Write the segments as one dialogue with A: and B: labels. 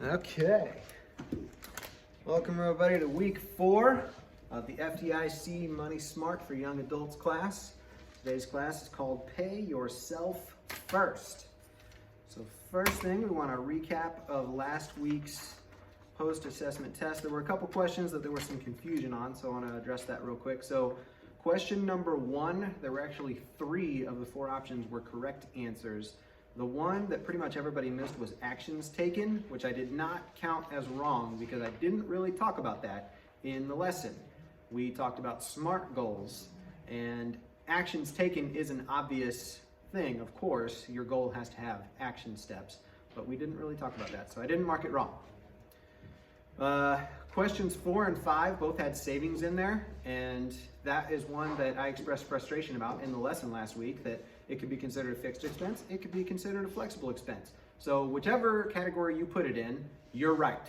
A: Okay. Welcome everybody to week 4 of the FDIC Money Smart for Young Adults class. Today's class is called Pay Yourself First. So first thing, we want a recap of last week's post-assessment test. There were a couple questions that there was some confusion on, so I want to address that real quick. So question number 1, there were actually 3 of the 4 options were correct answers. The one that pretty much everybody missed was actions taken, which I did not count as wrong because I didn't really talk about that in the lesson. We talked about SMART goals, and actions taken is an obvious thing. Of course, your goal has to have action steps, but we didn't really talk about that, so I didn't mark it wrong. Questions 4 and 5 both had savings in there, and that is one that I expressed frustration about in the lesson last week, that it could be considered a fixed expense, it could be considered a flexible expense. So whichever category you put it in, you're right.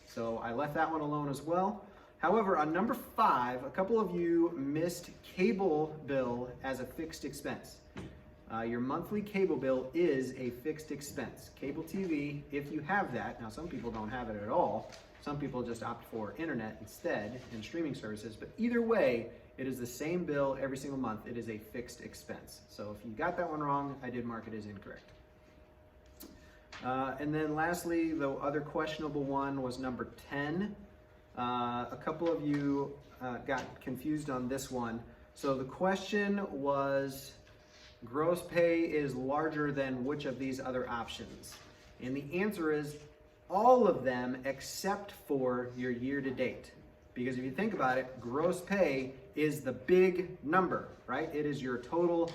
A: So I left that one alone as well. However, on number 5, a couple of you missed cable bill as a fixed expense. Your monthly cable bill is a fixed expense. Cable TV, if you have that, now some people don't have it at all. Some people just opt for internet instead and streaming services, but either way, it is the same bill every single month. It is a fixed expense. So if you got that one wrong, I did mark it as incorrect. And then lastly, the other questionable one was number 10. A couple of you got confused on this one. So the question was, gross pay is larger than which of these other options? And the answer is all of them except for your year to date. Because if you think about it, gross pay is the big number, right? It is your total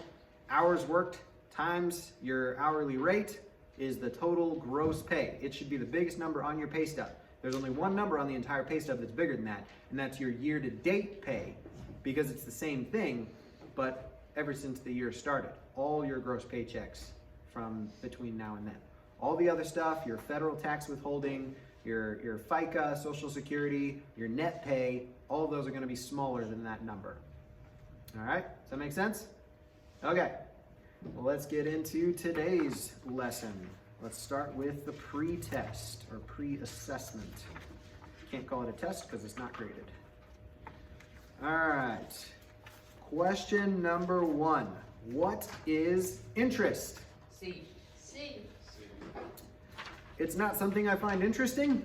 A: hours worked times your hourly rate is the total gross pay. It should be the biggest number on your pay stub. There's only one number on the entire pay stub that's bigger than that, and that's your year to date pay, because it's the same thing, but ever since the year started, all your gross paychecks from between now and then. All the other stuff, your federal tax withholding, your FICA, Social Security, your net pay, all of those are going to be smaller than that number. All right, does that make sense? Okay, well, let's get into today's lesson. Let's start with the pre-test or pre-assessment. Can't call it a test because it's not graded. All right, question number 1. What is interest?
B: C.
A: It's not something I find interesting?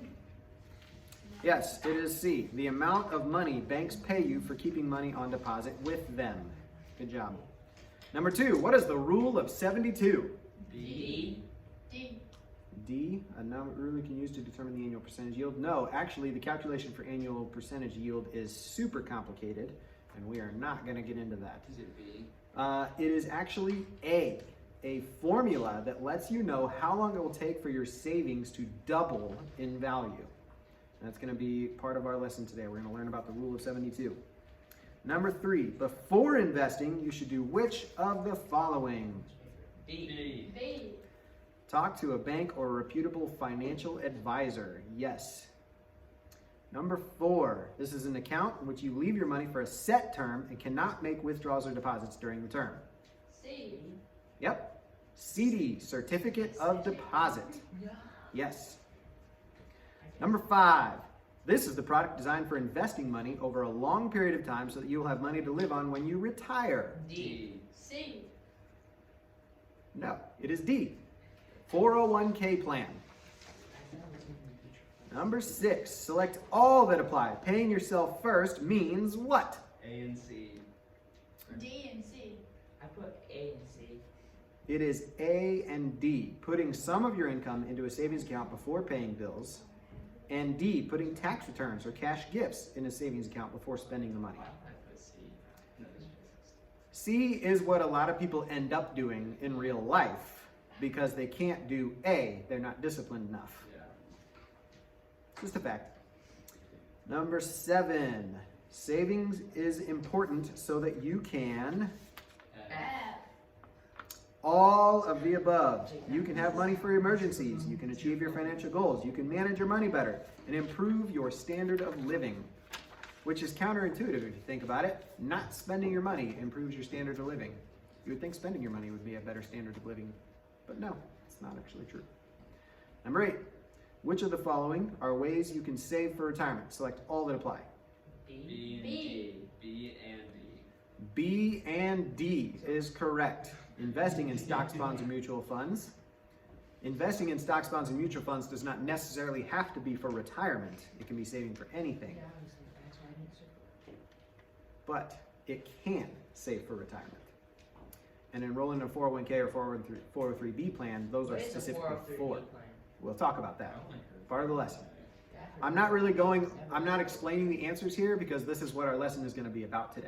A: Yes, it is C. The amount of money banks pay you for keeping money on deposit with them. Good job. Number 2, what is the rule of 72?
B: D.
A: D, a number we can use to determine the annual percentage yield. No, actually the calculation for annual percentage yield is super complicated, and we are not going to get into that.
B: Is it B?
A: It is actually a formula that lets you know how long it will take for your savings to double in value. That's going to be part of our lesson today. We're going to learn about the rule of 72. Number 3, before investing, you should do which of the following?
B: B.
A: Talk to a bank or a reputable financial advisor. Yes. Number 4, this is an account in which you leave your money for a set term and cannot make withdrawals or deposits during the term.
B: C.
A: Yep. CD, certificate of deposit. Yes. Number 5, this is the product designed for investing money over a long period of time so that you will have money to live on when you retire.
B: D. C.
A: No, it is D. 401k plan. Number 6, select all that apply. Paying yourself first means what?
B: A and C.
C: D and C.
B: I put A and C.
A: It is A and D, putting some of your income into a savings account before paying bills, and D, putting tax returns or cash gifts in a savings account before spending the money.
B: I put C. No, this is
A: C is what a lot of people end up doing in real life because they can't do A. They're not disciplined enough.
B: yeah.
A: Just a fact. Number 7, savings is important so that you can
C: F.
A: all of the above. You can have money for emergencies. You can achieve your financial goals. You can manage your money better and improve your standard of living, which is counterintuitive if you think about it. Not spending your money improves your standard of living. You would think spending your money would be a better standard of living, but no, it's not actually true. Number 8, Which of the following are ways you can save for retirement? Select all that apply.
B: B and
C: B.
B: D. B and D.
A: B and D is correct. Investing in stocks, bonds, and mutual funds. Investing in stocks, bonds, and mutual funds does not necessarily have to be for retirement. It can be saving for anything. But it can save for retirement. And enrolling in a 401k or 403b plan, those are specifically for. We'll talk about that. Part of the lesson. I'm not explaining the answers here because this is what our lesson is going to be about today.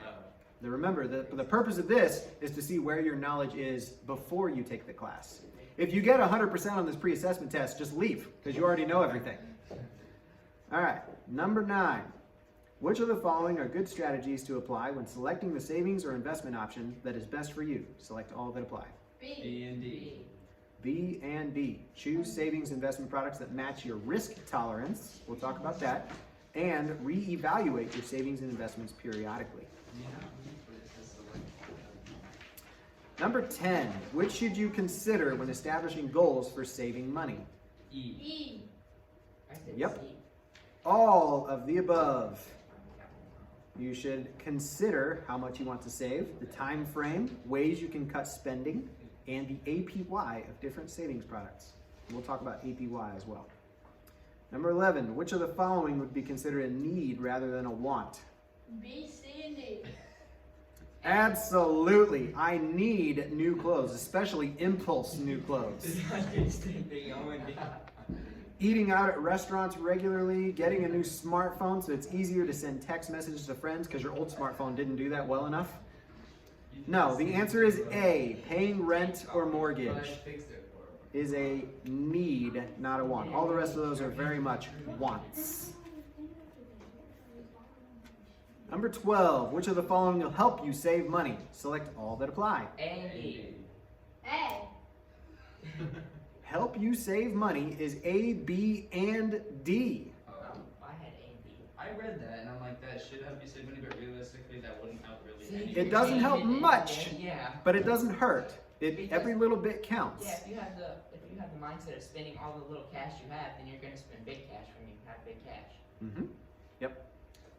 A: Now remember, the purpose of this is to see where your knowledge is before you take the class. If you get 100% on this pre-assessment test, just leave because you already know everything. All right, number 9. Which of the following are good strategies to apply when selecting the savings or investment option that is best for you? Select all that apply.
B: B and D.
A: B and D. Choose savings investment products that match your risk tolerance. We'll talk about that. And reevaluate your savings and investments periodically. Number 10. Which should you consider when establishing goals for saving money?
B: E.
C: E.
A: Yep. All of the above. You should consider how much you want to save, the time frame, ways you can cut spending, and the APY of different savings products. And we'll talk about APY as well. Number 11, which of the following would be considered a need rather than a want?
C: B, C, and D.
A: Absolutely. I need new clothes, especially impulse new clothes. Eating out at restaurants regularly, getting a new smartphone so it's easier to send text messages to friends because your old smartphone didn't do that well enough. No, the answer is A. Paying rent or mortgage is a need, not a want. All the rest of those are very much wants. Number 12, which of the following will help you save money? Select all that apply.
B: A and D.
C: A.
A: Help you save money is A, B, and D.
B: I had A and D.
D: I read that and I'm like, that should help you save money, but realistically, that wouldn't help really anything.
A: It doesn't help much,
D: Yeah.
A: but it doesn't hurt. Every little bit counts.
E: Yeah, if you have the mindset of spending all the little cash you have, then you're going to spend big cash when you have big cash.
A: Mm-hmm.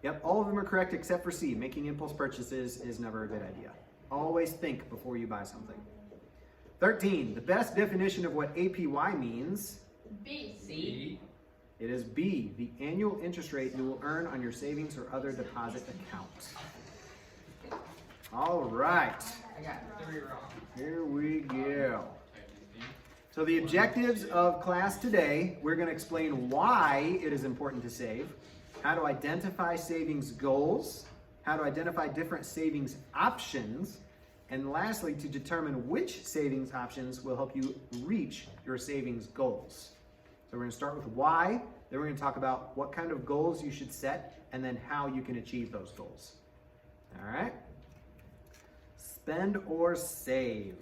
A: Yep, all of them are correct except for C. Making impulse purchases is never a good idea. Always think before you buy something. 13, the best definition of what APY means,
C: B.
B: C.
A: it is B, the annual interest rate you will earn on your savings or other deposit account. All right,
E: I got 3 wrong.
A: here we go. So the objectives of class today, we're going to explain why it is important to save, how to identify savings goals, how to identify different savings options, and lastly, to determine which savings options will help you reach your savings goals. So we're going to start with why, then we're going to talk about what kind of goals you should set, and then how you can achieve those goals. All right? Spend or save.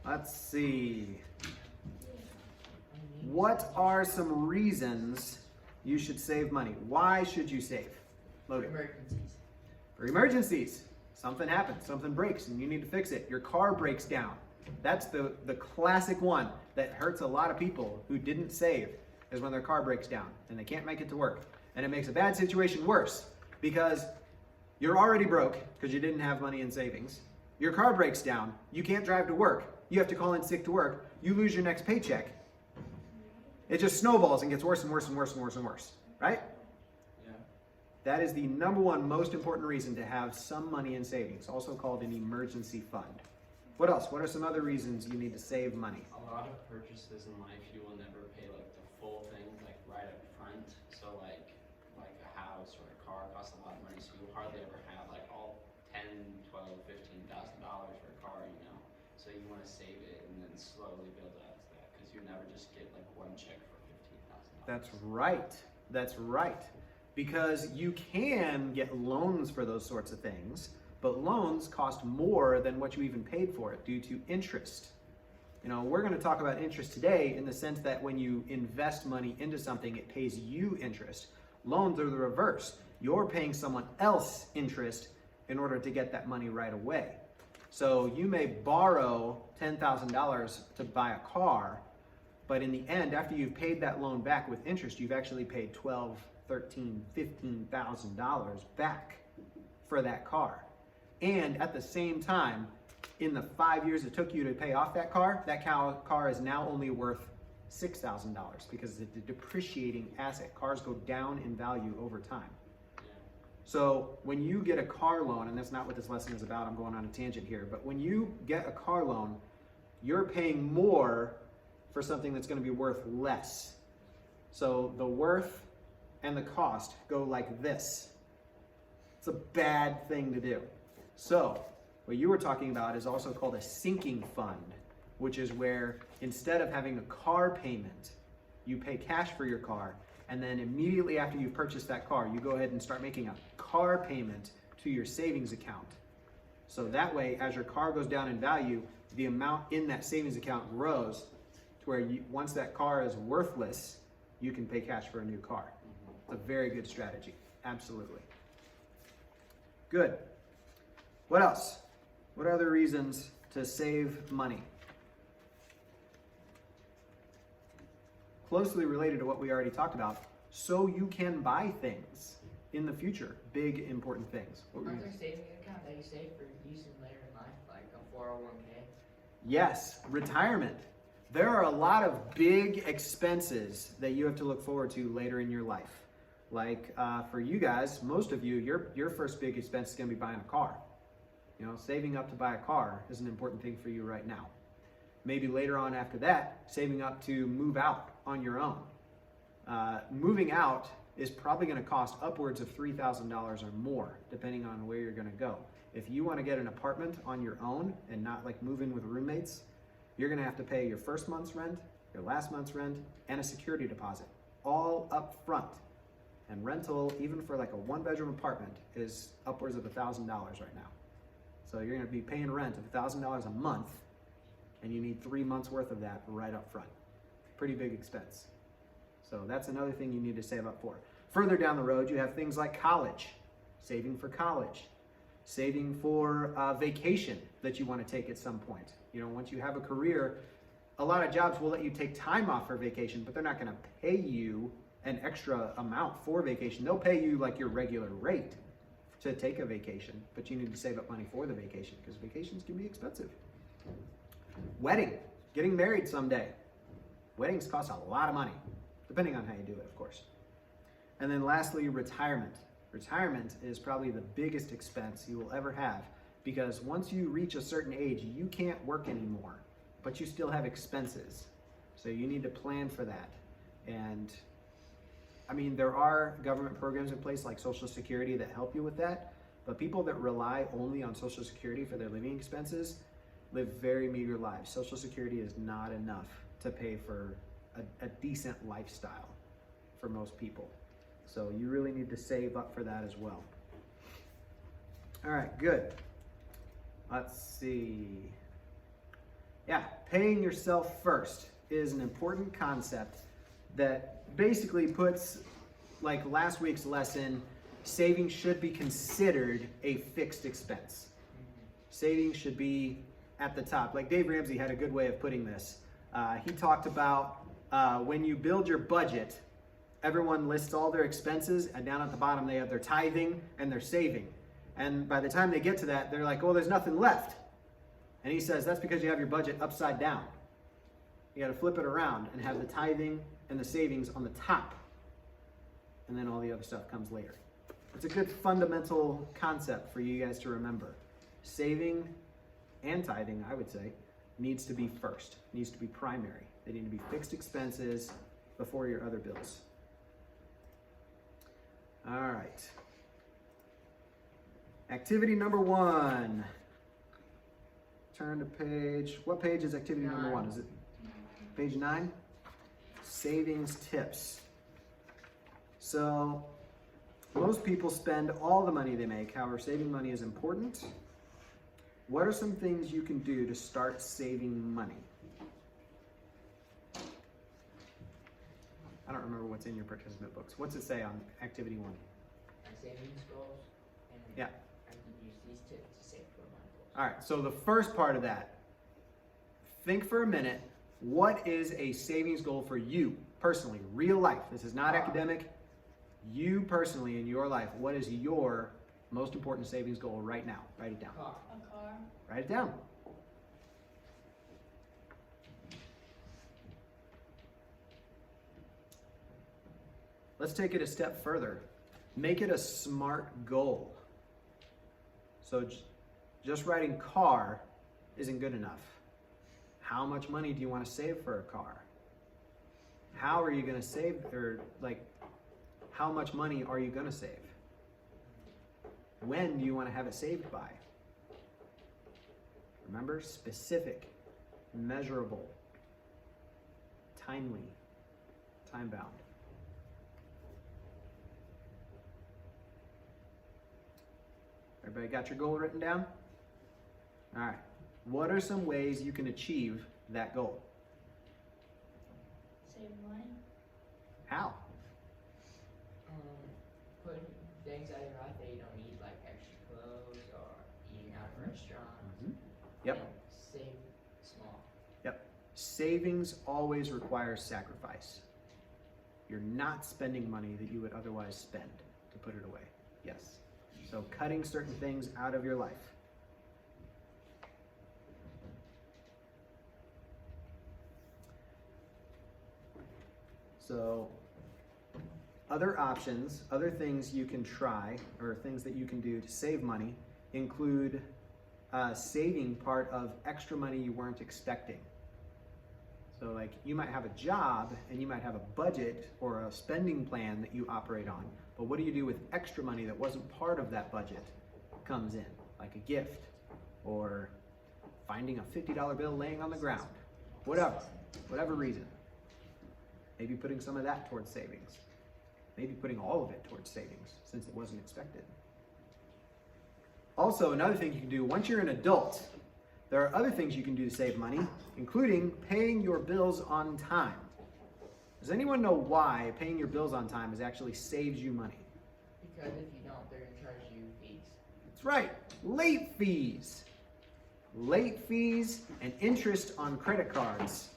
A: Let's see. What are some reasons you should save money? Why should you save? Logan.
E: Emergencies.
A: For emergencies. Something happens, something breaks, and you need to fix it. Your car breaks down. That's the classic one that hurts a lot of people who didn't save, is when their car breaks down and they can't make it to work. And it makes a bad situation worse because you're already broke because you didn't have money in savings. Your car breaks down. You can't drive to work. You have to call in sick to work. You lose your next paycheck. It just snowballs and gets worse and worse and worse and worse and worse, right?
D: Yeah.
A: That is the number one most important reason to have some money in savings, also called an emergency fund. What else? What are some other reasons you need to save money?
D: A lot of purchases in life, you will never pay like the full thing, like right up front. So like a house or a car costs a lot of money, so you'll hardly ever have like all $10, $12, $15,000 for a car, you know. So you want to save it and then slowly build up to that, because you never just get like one check for $15,000.
A: That's right. That's right. Because you can get loans for those sorts of things, but loans cost more than what you even paid for it due to interest. You know, we're going to talk about interest today in the sense that when you invest money into something, it pays you interest. Loans are the reverse. You're paying someone else interest in order to get that money right away. So you may borrow $10,000 to buy a car, But in the end, after you've paid that loan back with interest, you've actually paid $12,000, $13,000, $15,000 back for that car. And at the same time, in the 5 years it took you to pay off that car is now only worth $6,000 because it's a depreciating asset. Cars go down in value over time. So when you get a car loan, and that's not what this lesson is about, I'm going on a tangent here, but when you get a car loan, you're paying more for something that's going to be worth less. So the worth and the cost go like this. It's a bad thing to do. So what you were talking about is also called a sinking fund, which is where instead of having a car payment, you pay cash for your car, and then immediately after you've purchased that car, you go ahead and start making a car payment to your savings account. So that way, as your car goes down in value, the amount in that savings account grows to where once that car is worthless, you can pay cash for a new car. It's a very good strategy. Absolutely. Good. What else? What are other reasons to save money? Closely related to what we already talked about, so you can buy things in the future. Big, important things. What were
E: Aren't
A: you-
E: there saving account that you save for using later in life, like a 401k?
A: Yes, retirement. There are a lot of big expenses that you have to look forward to later in your life. Like for you guys, most of you, your first big expense is going to be buying a car. You know, saving up to buy a car is an important thing for you right now. Maybe later on after that, saving up to move out on your own. Moving out is probably going to cost upwards of $3,000 or more, depending on where you're going to go. If you want to get an apartment on your own and not like move in with roommates, you're going to have to pay your first month's rent, your last month's rent, and a security deposit, all up front. And rental, even for like a one-bedroom apartment, is upwards of $1,000 right now. So you're going to be paying rent of $1,000 a month, and you need 3 months worth of that right up front. Pretty big expense. So that's another thing you need to save up for. Further down the road, you have things like college, saving for college, saving for vacation that you want to take at some point. You know, once you have a career, a lot of jobs will let you take time off for vacation, but they're not going to pay you an extra amount for vacation. They'll pay you like your regular rate to take a vacation, but you need to save up money for the vacation because vacations can be expensive. Wedding, getting married someday. Weddings cost a lot of money, depending on how you do it, of course. And then lastly, retirement. Retirement is probably the biggest expense you will ever have because once you reach a certain age, you can't work anymore, but you still have expenses. So you need to plan for that. And I mean, there are government programs in place like Social Security that help you with that, but people that rely only on Social Security for their living expenses live very meager lives. Social Security is not enough to pay for a decent lifestyle for most people. So you really need to save up for that as well. All right, good. Let's see. Yeah, paying yourself first is an important concept that basically puts, like last week's lesson, saving should be considered a fixed expense. Saving should be at the top. Like Dave Ramsey had a good way of putting this. He talked about when you build your budget, everyone lists all their expenses, and down at the bottom they have their tithing and their saving. And by the time they get to that, they're like, oh, there's nothing left. And he says that's because you have your budget upside down. You got to flip it around and have the tithing and the savings on the top. And then all the other stuff comes later. It's a good fundamental concept for you guys to remember. Saving and tithing, I would say, needs to be first, needs to be primary. They need to be fixed expenses before your other bills. All right. Activity number 1. Turn to page, what page is activity number 1? Is it page 9? Savings tips. So most people spend all the money they make. However, saving money is important. What are some things you can do to start saving money? I don't remember what's in your participant books. What's it say on activity 1?
E: My savings goals, and
A: Yeah.
E: I can use these tips to save for my goals.
A: All right, so the first part of that, think for a minute What is a savings goal for you personally, real life? This is not academic. You personally in your life, what is your most important savings goal right now? Write it down.
E: Car.
C: A car.
A: Write it down. Let's take it a step further. Make it a SMART goal. So just writing car isn't good enough. How much money do you want to save for a car? How are you going to save, or like, how much money are you going to save? When do you want to have it saved by? Remember, specific, measurable, timely, time-bound. Everybody got your goal written down? All right. What are some ways you can achieve that goal?
C: Save money.
A: How?
E: Put things out of your life that you don't need, like extra clothes or eating out at restaurants.
A: Yep.
E: And save small.
A: Savings always requires sacrifice. You're not spending money that you would otherwise spend to put it away. Yes. So cutting certain things out of your life. So other options, other things you can try, or things that you can do to save money include saving part of extra money you weren't expecting. So like you might have a job and you might have a budget or a spending plan that you operate on, but what do you do with extra money that wasn't part of that budget comes in, like a gift or finding a $50 bill laying on the ground, whatever reason. Maybe putting some of that towards savings. Maybe putting all of it towards savings since it wasn't expected. Also, another thing you can do once you're an adult, there are other things you can do to save money, including paying your bills on time. Does anyone know why paying your bills on time actually saves you money?
E: Because if you don't, they're going to charge you fees.
A: That's right, late fees. Late fees and interest on credit cards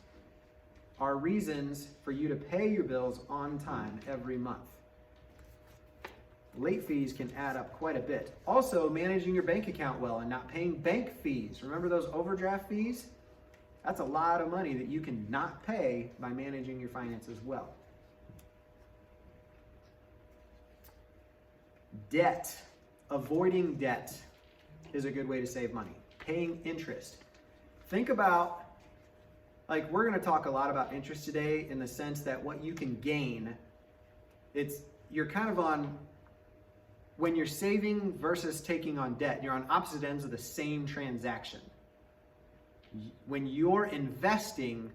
A: are reasons for you to pay your bills on time every month. Late fees can add up quite a bit. Also, managing your bank account well and not paying bank fees. Remember those overdraft fees? That's a lot of money that you can not pay by managing your finances well. Debt. Avoiding debt is a good way to save money. Paying interest. Think about, like, we're going to talk a lot about interest today in the sense that what you can gain, you're kind of on, when you're saving versus taking on debt, you're on opposite ends of the same transaction. When you're investing,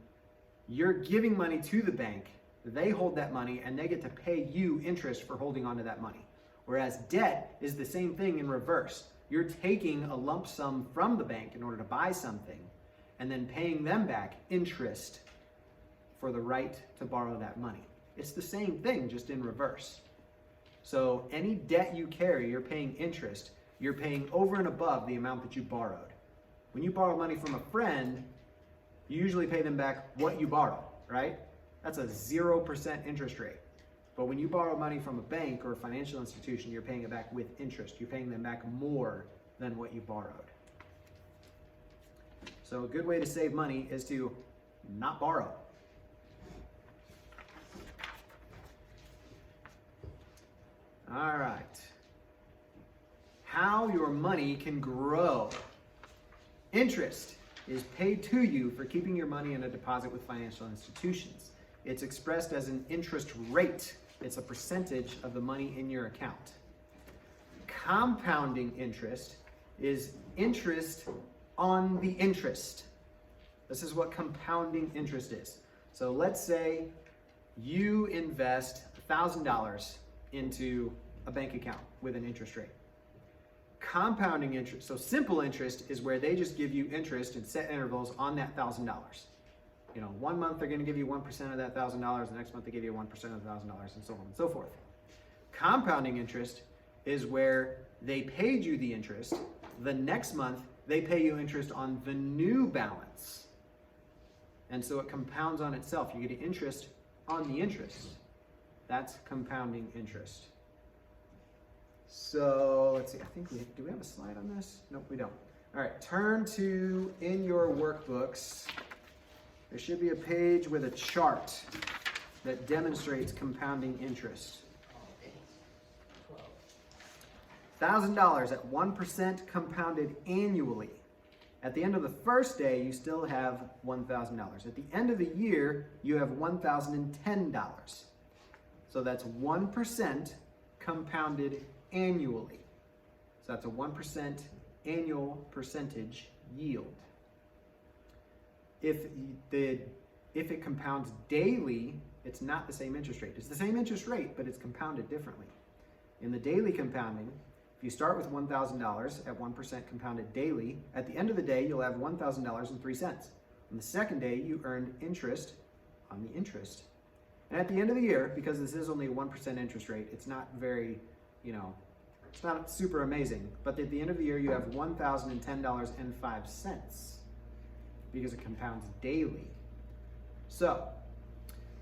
A: you're giving money to the bank, they hold that money, and they get to pay you interest for holding onto that money. Whereas debt is the same thing in reverse. You're taking a lump sum from the bank in order to buy something, and then paying them back interest for the right to borrow that money. It's the same thing, just in reverse. So any debt you carry, you're paying interest. You're paying over and above the amount that you borrowed. When you borrow money from a friend, you usually pay them back what you borrow, right? That's a 0% interest rate. But when you borrow money from a bank or a financial institution, you're paying it back with interest. You're paying them back more than what you borrowed. So a good way to save money is to not borrow. All right. How your money can grow. Interest is paid to you for keeping your money in a deposit with financial institutions. It's expressed as an interest rate. It's a percentage of the money in your account. Compounding interest is interest on the interest. This is what compounding interest is. So let's say you invest $1,000 into a bank account with an interest rate. Compounding interest, so simple interest is where they just give you interest in set intervals on that $1,000. You know, 1 month they're going to give you 1% of that $1,000, the next month they give you 1% of the $1,000, and so on and so forth. Compounding interest is where they paid you the interest, the next month they pay you interest on the new balance. And so it compounds on itself. You get interest on the interest. That's compounding interest. So let's see, I think do we have a slide on this? Nope, we don't. All right, turn to, in your workbooks, there should be a page with a chart that demonstrates compounding interest. $1,000 at 1% compounded annually. At the end of the first day, you still have $1,000. At the end of the year, you have $1,010. So that's 1% compounded annually. So that's a 1% annual percentage yield. If it compounds daily, it's not the same interest rate. It's the same interest rate, but it's compounded differently. In the daily compounding, if you start with $1,000 at 1% compounded daily, at the end of the day, you'll have $1,000.03. On the second day, you earned interest on the interest. And at the end of the year, because this is only a 1% interest rate, it's not very, it's not super amazing. But at the end of the year, you have $1,010.05 because it compounds daily. So,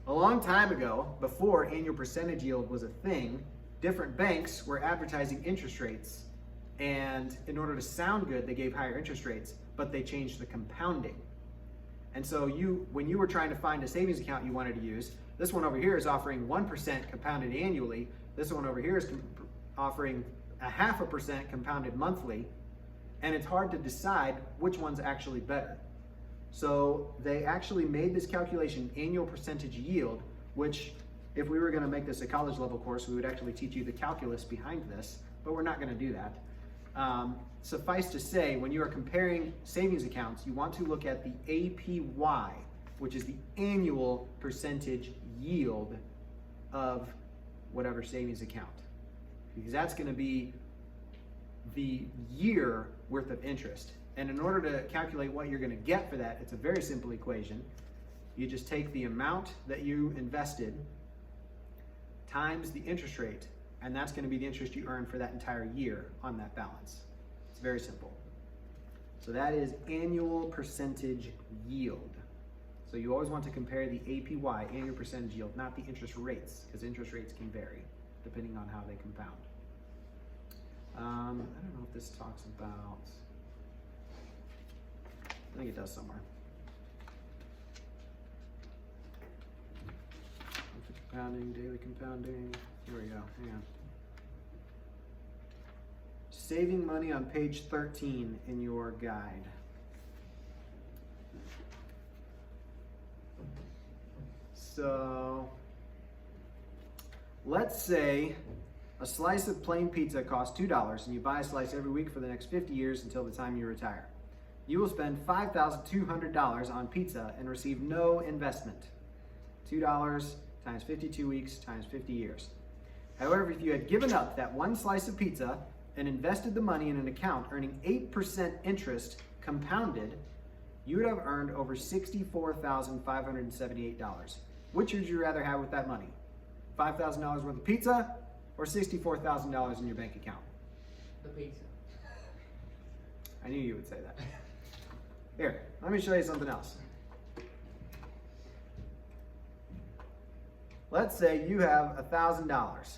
A: a long time ago, before annual percentage yield was a thing, different banks were advertising interest rates, and in order to sound good, they gave higher interest rates, but they changed the compounding. And so when you were trying to find a savings account you wanted to use, this one over here is offering 1% compounded annually. This one over here is offering 0.5% compounded monthly, and it's hard to decide which one's actually better. So they actually made this calculation, annual percentage yield, which if we were going to make this a college level course, we would actually teach you the calculus behind this, but we're not going to do that. Suffice to say, when you are comparing savings accounts, you want to look at the APY, which is the annual percentage yield of whatever savings account, because that's going to be the year worth of interest. And in order to calculate what you're going to get for that, it's a very simple equation. You just take the amount that you invested times the interest rate, and that's going to be the interest you earn for that entire year on that balance. It's very simple. So that is annual percentage yield. So you always want to compare the APY, annual percentage yield, not the interest rates, because interest rates can vary depending on how they compound. I don't know if this talks about, I think it does somewhere. Compounding, daily compounding. Here we go. Hang on. Saving money on page 13 in your guide. So, let's say a slice of plain pizza costs $2 and you buy a slice every week for the next 50 years until the time you retire. You will spend $5,200 on pizza and receive no investment. $2 times 52 weeks times 50 years. However, if you had given up that one slice of pizza and invested the money in an account earning 8% interest compounded, you would have earned over $64,578. Which would you rather have with that money? $5,000 worth of pizza or $64,000 in your bank account?
E: The pizza.
A: I knew you would say that. Here, let me show you something else. Let's say you have $1,000.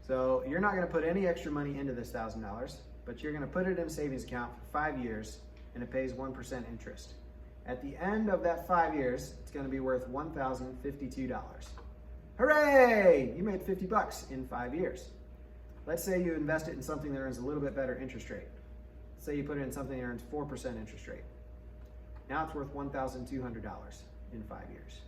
A: So you're not going to put any extra money into this $1,000, but you're going to put it in a savings account for 5 years, and it pays 1% interest. At the end of that 5 years, it's going to be worth $1,052. Hooray! You made 50 bucks in 5 years. Let's say you invest it in something that earns a little bit better interest rate. Let's say you put it in something that earns 4% interest rate. Now it's worth $1,200 in 5 years.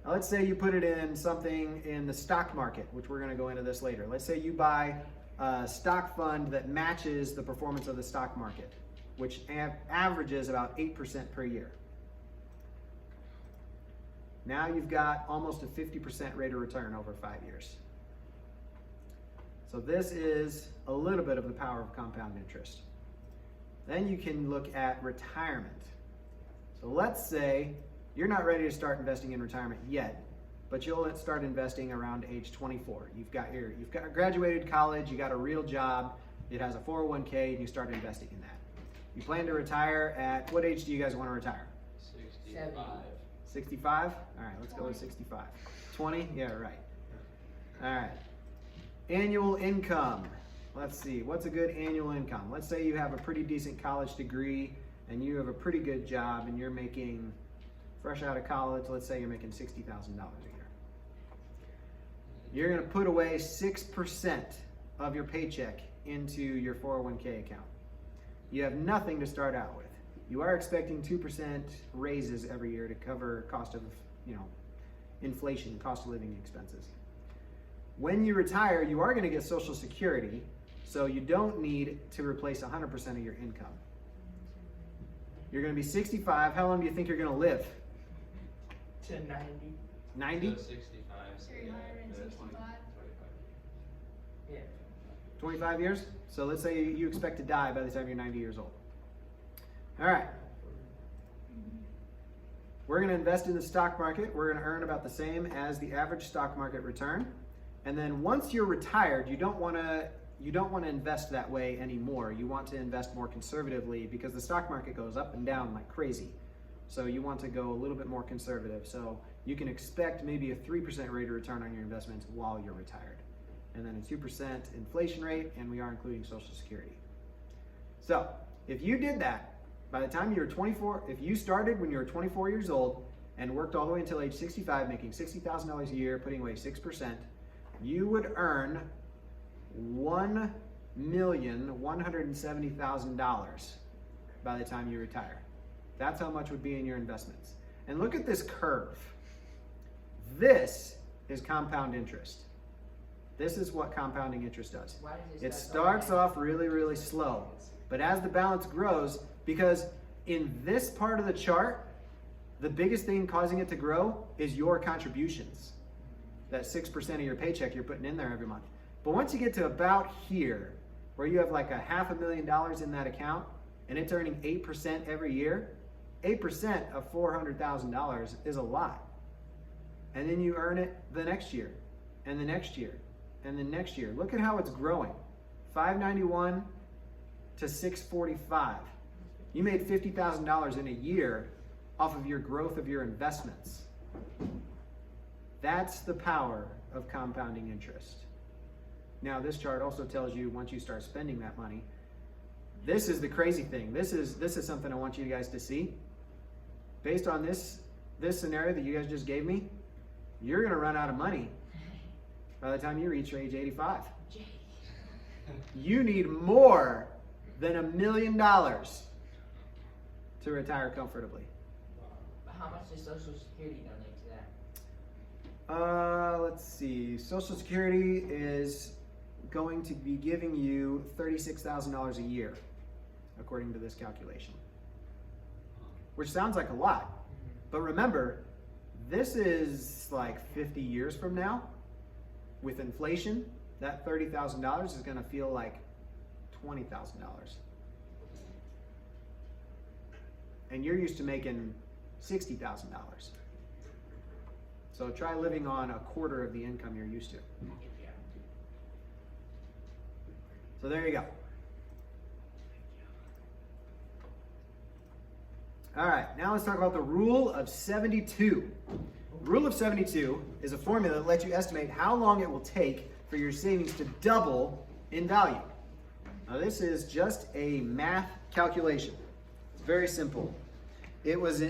A: Now let's say you put it in something in the stock market, which we're going to go into this later. Let's say you buy a stock fund that matches the performance of the stock market, which averages about 8% per year. Now you've got almost a 50% rate of return over 5 years. So this is a little bit of the power of compound interest. Then you can look at retirement. So let's say you're not ready to start investing in retirement yet, but you'll start investing around age 24. You've got graduated college, you got a real job, it has a 401k, and you start investing in that. You plan to retire at, what age do you guys want to retire?
D: 65.
A: 65? All right, let's go with 65. 20? Yeah, right. All right. Annual income. Let's see, what's a good annual income? Let's say you have a pretty decent college degree and you have a pretty good job and you're making, fresh out of college, let's say you're making $60,000 a year. You're gonna put away 6% of your paycheck into your 401k account. You have nothing to start out with. You are expecting 2% raises every year to cover cost of, inflation, cost of living expenses. When you retire, you are gonna get Social Security, so you don't need to replace 100% of your income. You're gonna be 65. How long do you think you're gonna live?
E: To 90.
A: 90?
D: So 65. So yeah,
C: 365.
D: 25.
E: Yeah.
A: 25 years? So let's say you expect to die by the time you're 90 years old. All right. We're gonna invest in the stock market. We're gonna earn about the same as the average stock market return. And then once you're retired, you don't wanna invest that way anymore. You want to invest more conservatively because the stock market goes up and down like crazy. So you want to go a little bit more conservative. So you can expect maybe a 3% rate of return on your investments while you're retired. And then a 2% inflation rate, and we are including Social Security. So if you did that, by the time you were 24, if you started when you were 24 years old and worked all the way until age 65, making $60,000 a year, putting away 6%, you would earn $1,170,000 by the time you retire. That's how much would be in your investments. And look at this curve. This is compound interest. This is what compounding interest does.
E: Why does
A: It
E: start
A: starts off really, really slow. But as the balance grows, because in this part of the chart, the biggest thing causing it to grow is your contributions. That 6% of your paycheck you're putting in there every month. But once you get to about here, where you have like a $500,000 in that account, and it's earning 8% every year, 8% of $400,000 is a lot. And then you earn it the next year, and the next year, and the next year. Look at how it's growing. 591 to 645. You made $50,000 in a year off of your growth of your investments. That's the power of compounding interest. Now, this chart also tells you once you start spending that money, this is the crazy thing. This is something I want you guys to see. Based on this scenario that you guys just gave me, you're gonna run out of money by the time you reach age 85. You need more than $1 million to retire comfortably.
E: How much does Social Security donate to that?
A: Let's see. Social Security is going to be giving you $36,000 a year, according to this calculation. Which sounds like a lot. But remember, this is like 50 years from now. With inflation, that $30,000 is going to feel like $20,000. And you're used to making $60,000. So try living on a quarter of the income you're used to. So there you go. All right, now let's talk about the rule of 72. Rule of 72 is a formula that lets you estimate how long it will take for your savings to double in value. Now this is just a math calculation. It's very simple. It was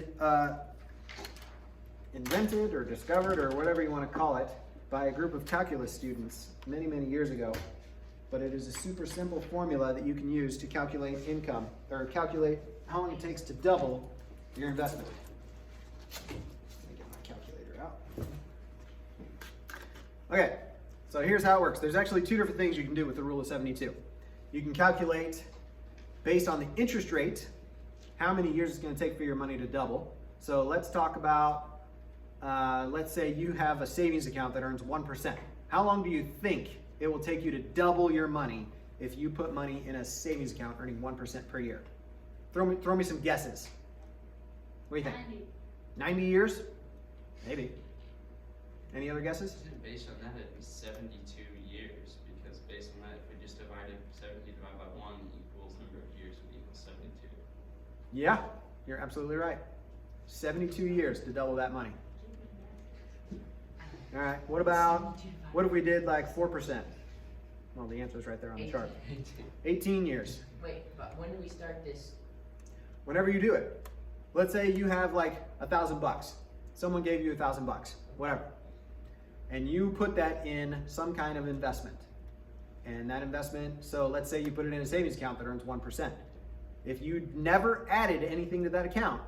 A: invented or discovered or whatever you want to call it by a group of calculus students many, many years ago. But it is a super simple formula that you can use to calculate income or calculate how long it takes to double your investment. Let me get my calculator out. Okay, so here's how it works. There's actually two different things you can do with the rule of 72. You can calculate based on the interest rate how many years it's going to take for your money to double. So let's talk about, let's say you have a savings account that earns 1%. How long do you think it will take you to double your money if you put money in a savings account earning 1% per year? Throw me some guesses. What do you think? 90 years? Maybe. Any other guesses?
D: Based on that, it'd be 72 years, because based on that, if we just divided 70 divided by 1 equals number of years would equal 72.
A: Yeah, you're absolutely right. 72 years to double that money. All right, what if we did like 4%? Well, the answer's right there on the chart. 18 years.
E: Wait, but when do we start this?
A: Whenever you do it. Let's say you have like $1,000. Someone gave you $1,000, whatever. And you put that in some kind of investment. And that investment, so let's say you put it in a savings account that earns 1%. If you never added anything to that account,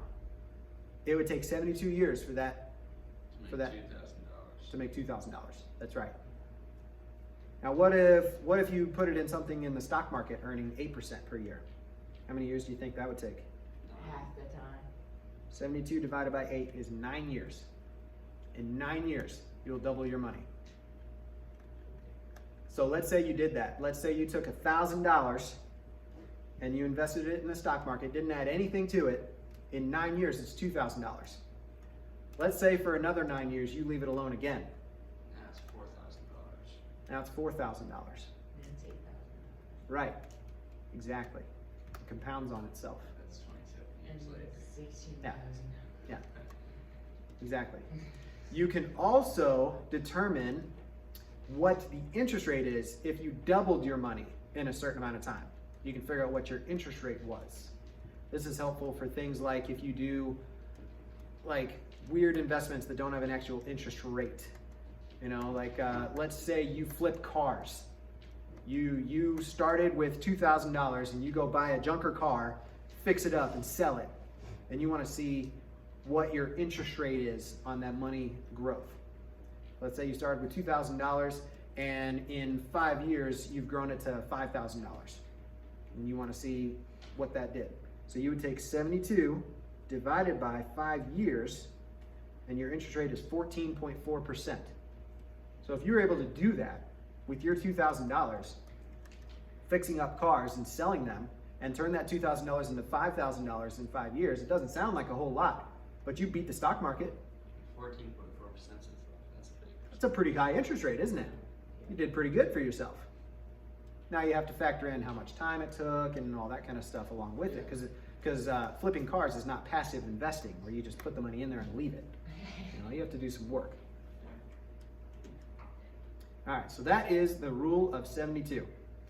A: it would take 72 years for that
D: $2,000.
A: to make $2,000. That's right. Now, what if you put it in something in the stock market earning 8% per year? How many years do you think that would take?
E: Half the time.
A: 72 divided by 8 is 9 years. In 9 years, you'll double your money. So let's say you did that. Let's say you took $1,000 and you invested it in the stock market, didn't add anything to it. In 9 years, it's $2,000. Let's say for another 9 years, you leave it alone again.
D: That's $4,000.
A: Now it's $4,000.
E: And it's 8,000.
A: Right, exactly. It compounds on itself.
D: That's 27
E: And
D: years later.
E: 16,000.
A: Yeah, exactly. You can also determine what the interest rate is if you doubled your money in a certain amount of time. You can figure out what your interest rate was. This is helpful for things like if you do like weird investments that don't have an actual interest rate. You know, like let's say you flip cars. You started with $2,000 and you go buy a junker car, fix it up and sell it. And you want to see what your interest rate is on that money growth. Let's say you started with $2,000 and in 5 years you've grown it to $5,000. And you want to see what that did. So you would take 72 divided by 5 years and your interest rate is 14.4%. So if you're able to do that with your $2,000, fixing up cars and selling them, and turn that $2,000 into $5,000 in 5 years, it doesn't sound like a whole lot, but you beat the stock market.
D: 14.4% is that's pretty.
A: That's a pretty high interest rate, isn't it? You did pretty good for yourself. Now you have to factor in how much time it took and all that kind of stuff along with it, because flipping cars is not passive investing where you just put the money in there and leave it. You know, you have to do some work. All right, so that is the rule of 72.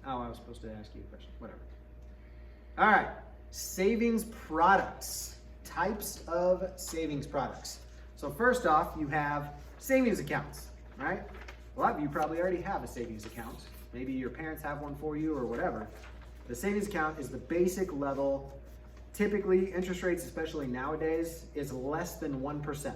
A: Oh, I was supposed to ask you a question. Whatever. All right, savings products. Types of savings products. So first off, you have savings accounts, right? A lot of you probably already have a savings account. Maybe your parents have one for you or whatever. The savings account is the basic level. Typically, interest rates, especially nowadays, is less than 1%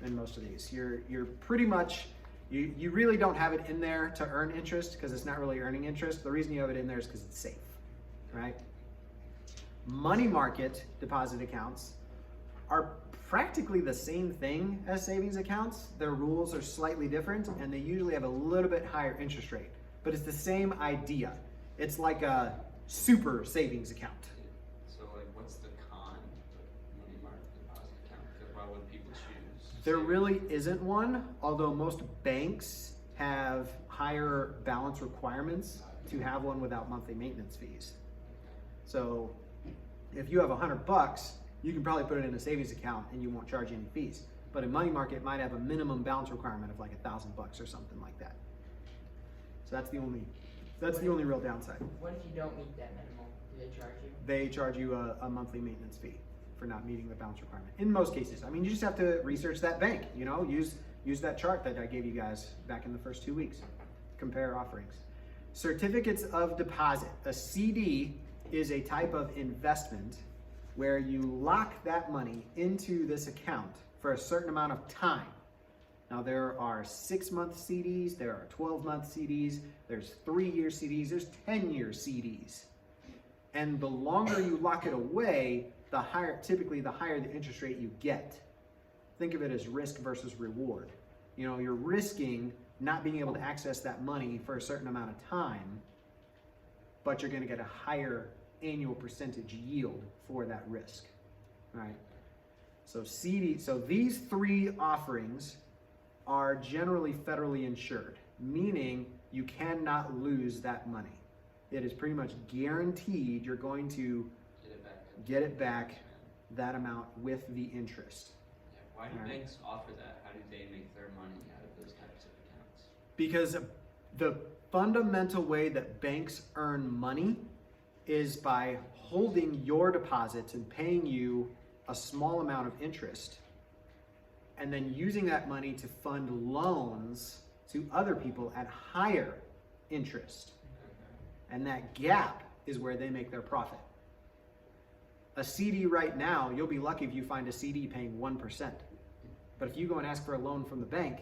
A: in most of these. You're pretty much, you really don't have it in there to earn interest because it's not really earning interest. The reason you have it in there is because it's safe, right? Money market deposit accounts are practically the same thing as savings accounts. Their rules are slightly different and they usually have a little bit higher interest rate, but it's the same idea. It's like a super savings account.
D: So like what's the con of money market deposit account? Because why would people choose?
A: There really isn't one, although most banks have higher balance requirements to have one without monthly maintenance fees. So if you have $100, you can probably put it in a savings account and you won't charge any fees. But a money market might have a minimum balance requirement of like $1,000 or something like that. So that's the only real downside.
E: What if you don't meet that minimum? Do they charge you?
A: They charge you a monthly maintenance fee for not meeting the balance requirement. In most cases, I mean, you just have to research that bank. You know, use that chart that I gave you guys back in the first 2 weeks. Compare offerings. Certificates of deposit. A CD is a type of investment where you lock that money into this account for a certain amount of time. Now there are 6-month CDs, there are 12-month CDs, there's 3-year CDs, there's 10-year CDs. And the longer you lock it away, typically the higher the interest rate you get. Think of it as risk versus reward. You know, you're risking not being able to access that money for a certain amount of time, but you're gonna get a higher annual percentage yield for that risk, right? So these 3 offerings are generally federally insured, meaning you cannot lose that money. It is pretty much guaranteed you're going to get it back, that amount with the interest.
D: Yeah, why do
A: Alright.
D: banks offer that? How do they make their money out of those types of accounts?
A: Because the fundamental way that banks earn money is by holding your deposits and paying you a small amount of interest, and then using that money to fund loans to other people at higher interest. And that gap is where they make their profit. A CD right now, you'll be lucky if you find a CD paying 1%. But if you go and ask for a loan from the bank,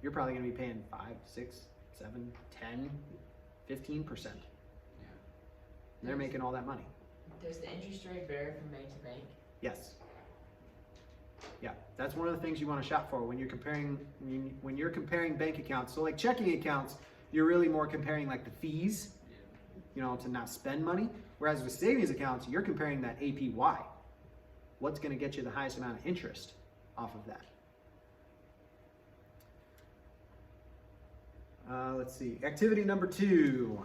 A: you're probably going to be paying 5, 6, 7, 10, 15%.
D: Yeah.
A: They're making all that money.
E: Does the interest rate vary from bank to bank?
A: Yes. Yeah, that's one of the things you want to shop for when you're comparing bank accounts. So like checking accounts, you're really more comparing like the fees, to not spend money. Whereas with savings accounts, you're comparing that APY. What's going to get you the highest amount of interest off of that? Let's see. Activity number 2.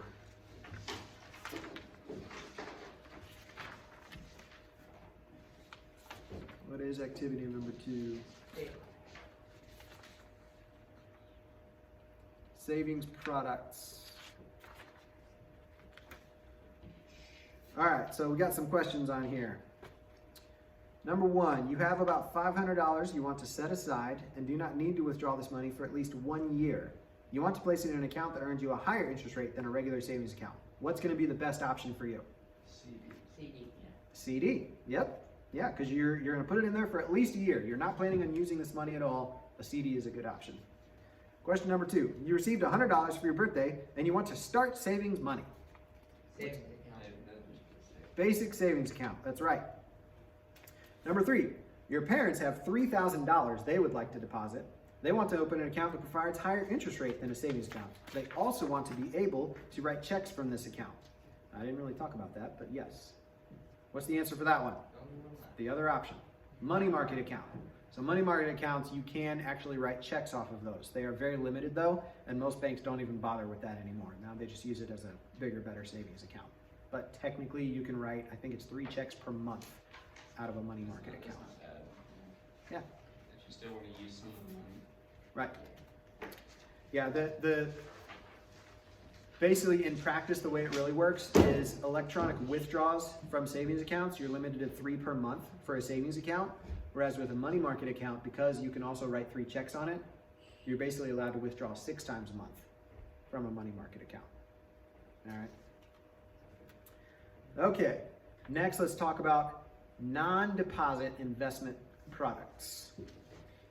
A: What is activity number 2? Savings products. All right, so we got some questions on here. Number 1, you have about $500 you want to set aside and do not need to withdraw this money for at least 1 year. You want to place it in an account that earns you a higher interest rate than a regular savings account. What's going to be the best option for you?
E: CD, yeah.
A: CD. Yep. Yeah, because you're going to put it in there for at least a year. You're not planning on using this money at all. A CD is a good option. Question number 2. You received $100 for your birthday and you want to start savings money.
E: Savings account.
A: Basic savings account. That's right. Number 3. Your parents have $3,000 they would like to deposit. They want to open an account that provides higher interest rate than a savings account. They also want to be able to write checks from this account. I didn't really talk about that, but yes. What's the answer for that one? The other option, money market account. So money market accounts, you can actually write checks off of those. They are very limited though, and most banks don't even bother with that anymore. Now they just use it as a bigger, better savings account. But technically you can write, I think it's 3 checks per month out of a money market account.
D: That's not bad.
A: Yeah.
D: If you still want to use some of the money.
A: Right. Yeah, the basically in practice the way it really works is electronic withdrawals from savings accounts. You're limited to 3 per month for a savings account, whereas with a money market account, because you can also write 3 checks on it, you're basically allowed to withdraw 6 times a month from a money market account. All right. Okay, next let's talk about non-deposit investment products.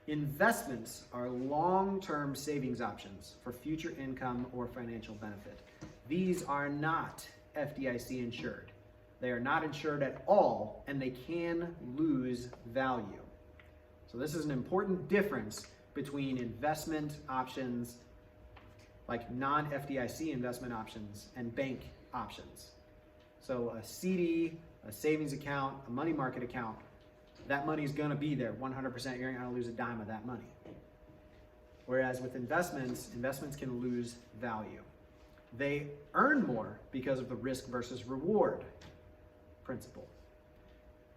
A: Investments are long-term savings options for future income or financial benefit. These are not FDIC insured. They are not insured at all, and they can lose value. So this is an important difference between investment options, like non-FDIC investment options, and bank options. So a CD, a savings account, a money market account, that money is going to be there 100%. You're not going to lose a dime of that money. Whereas with investments, investments can lose value. They earn more because of the risk versus reward principle,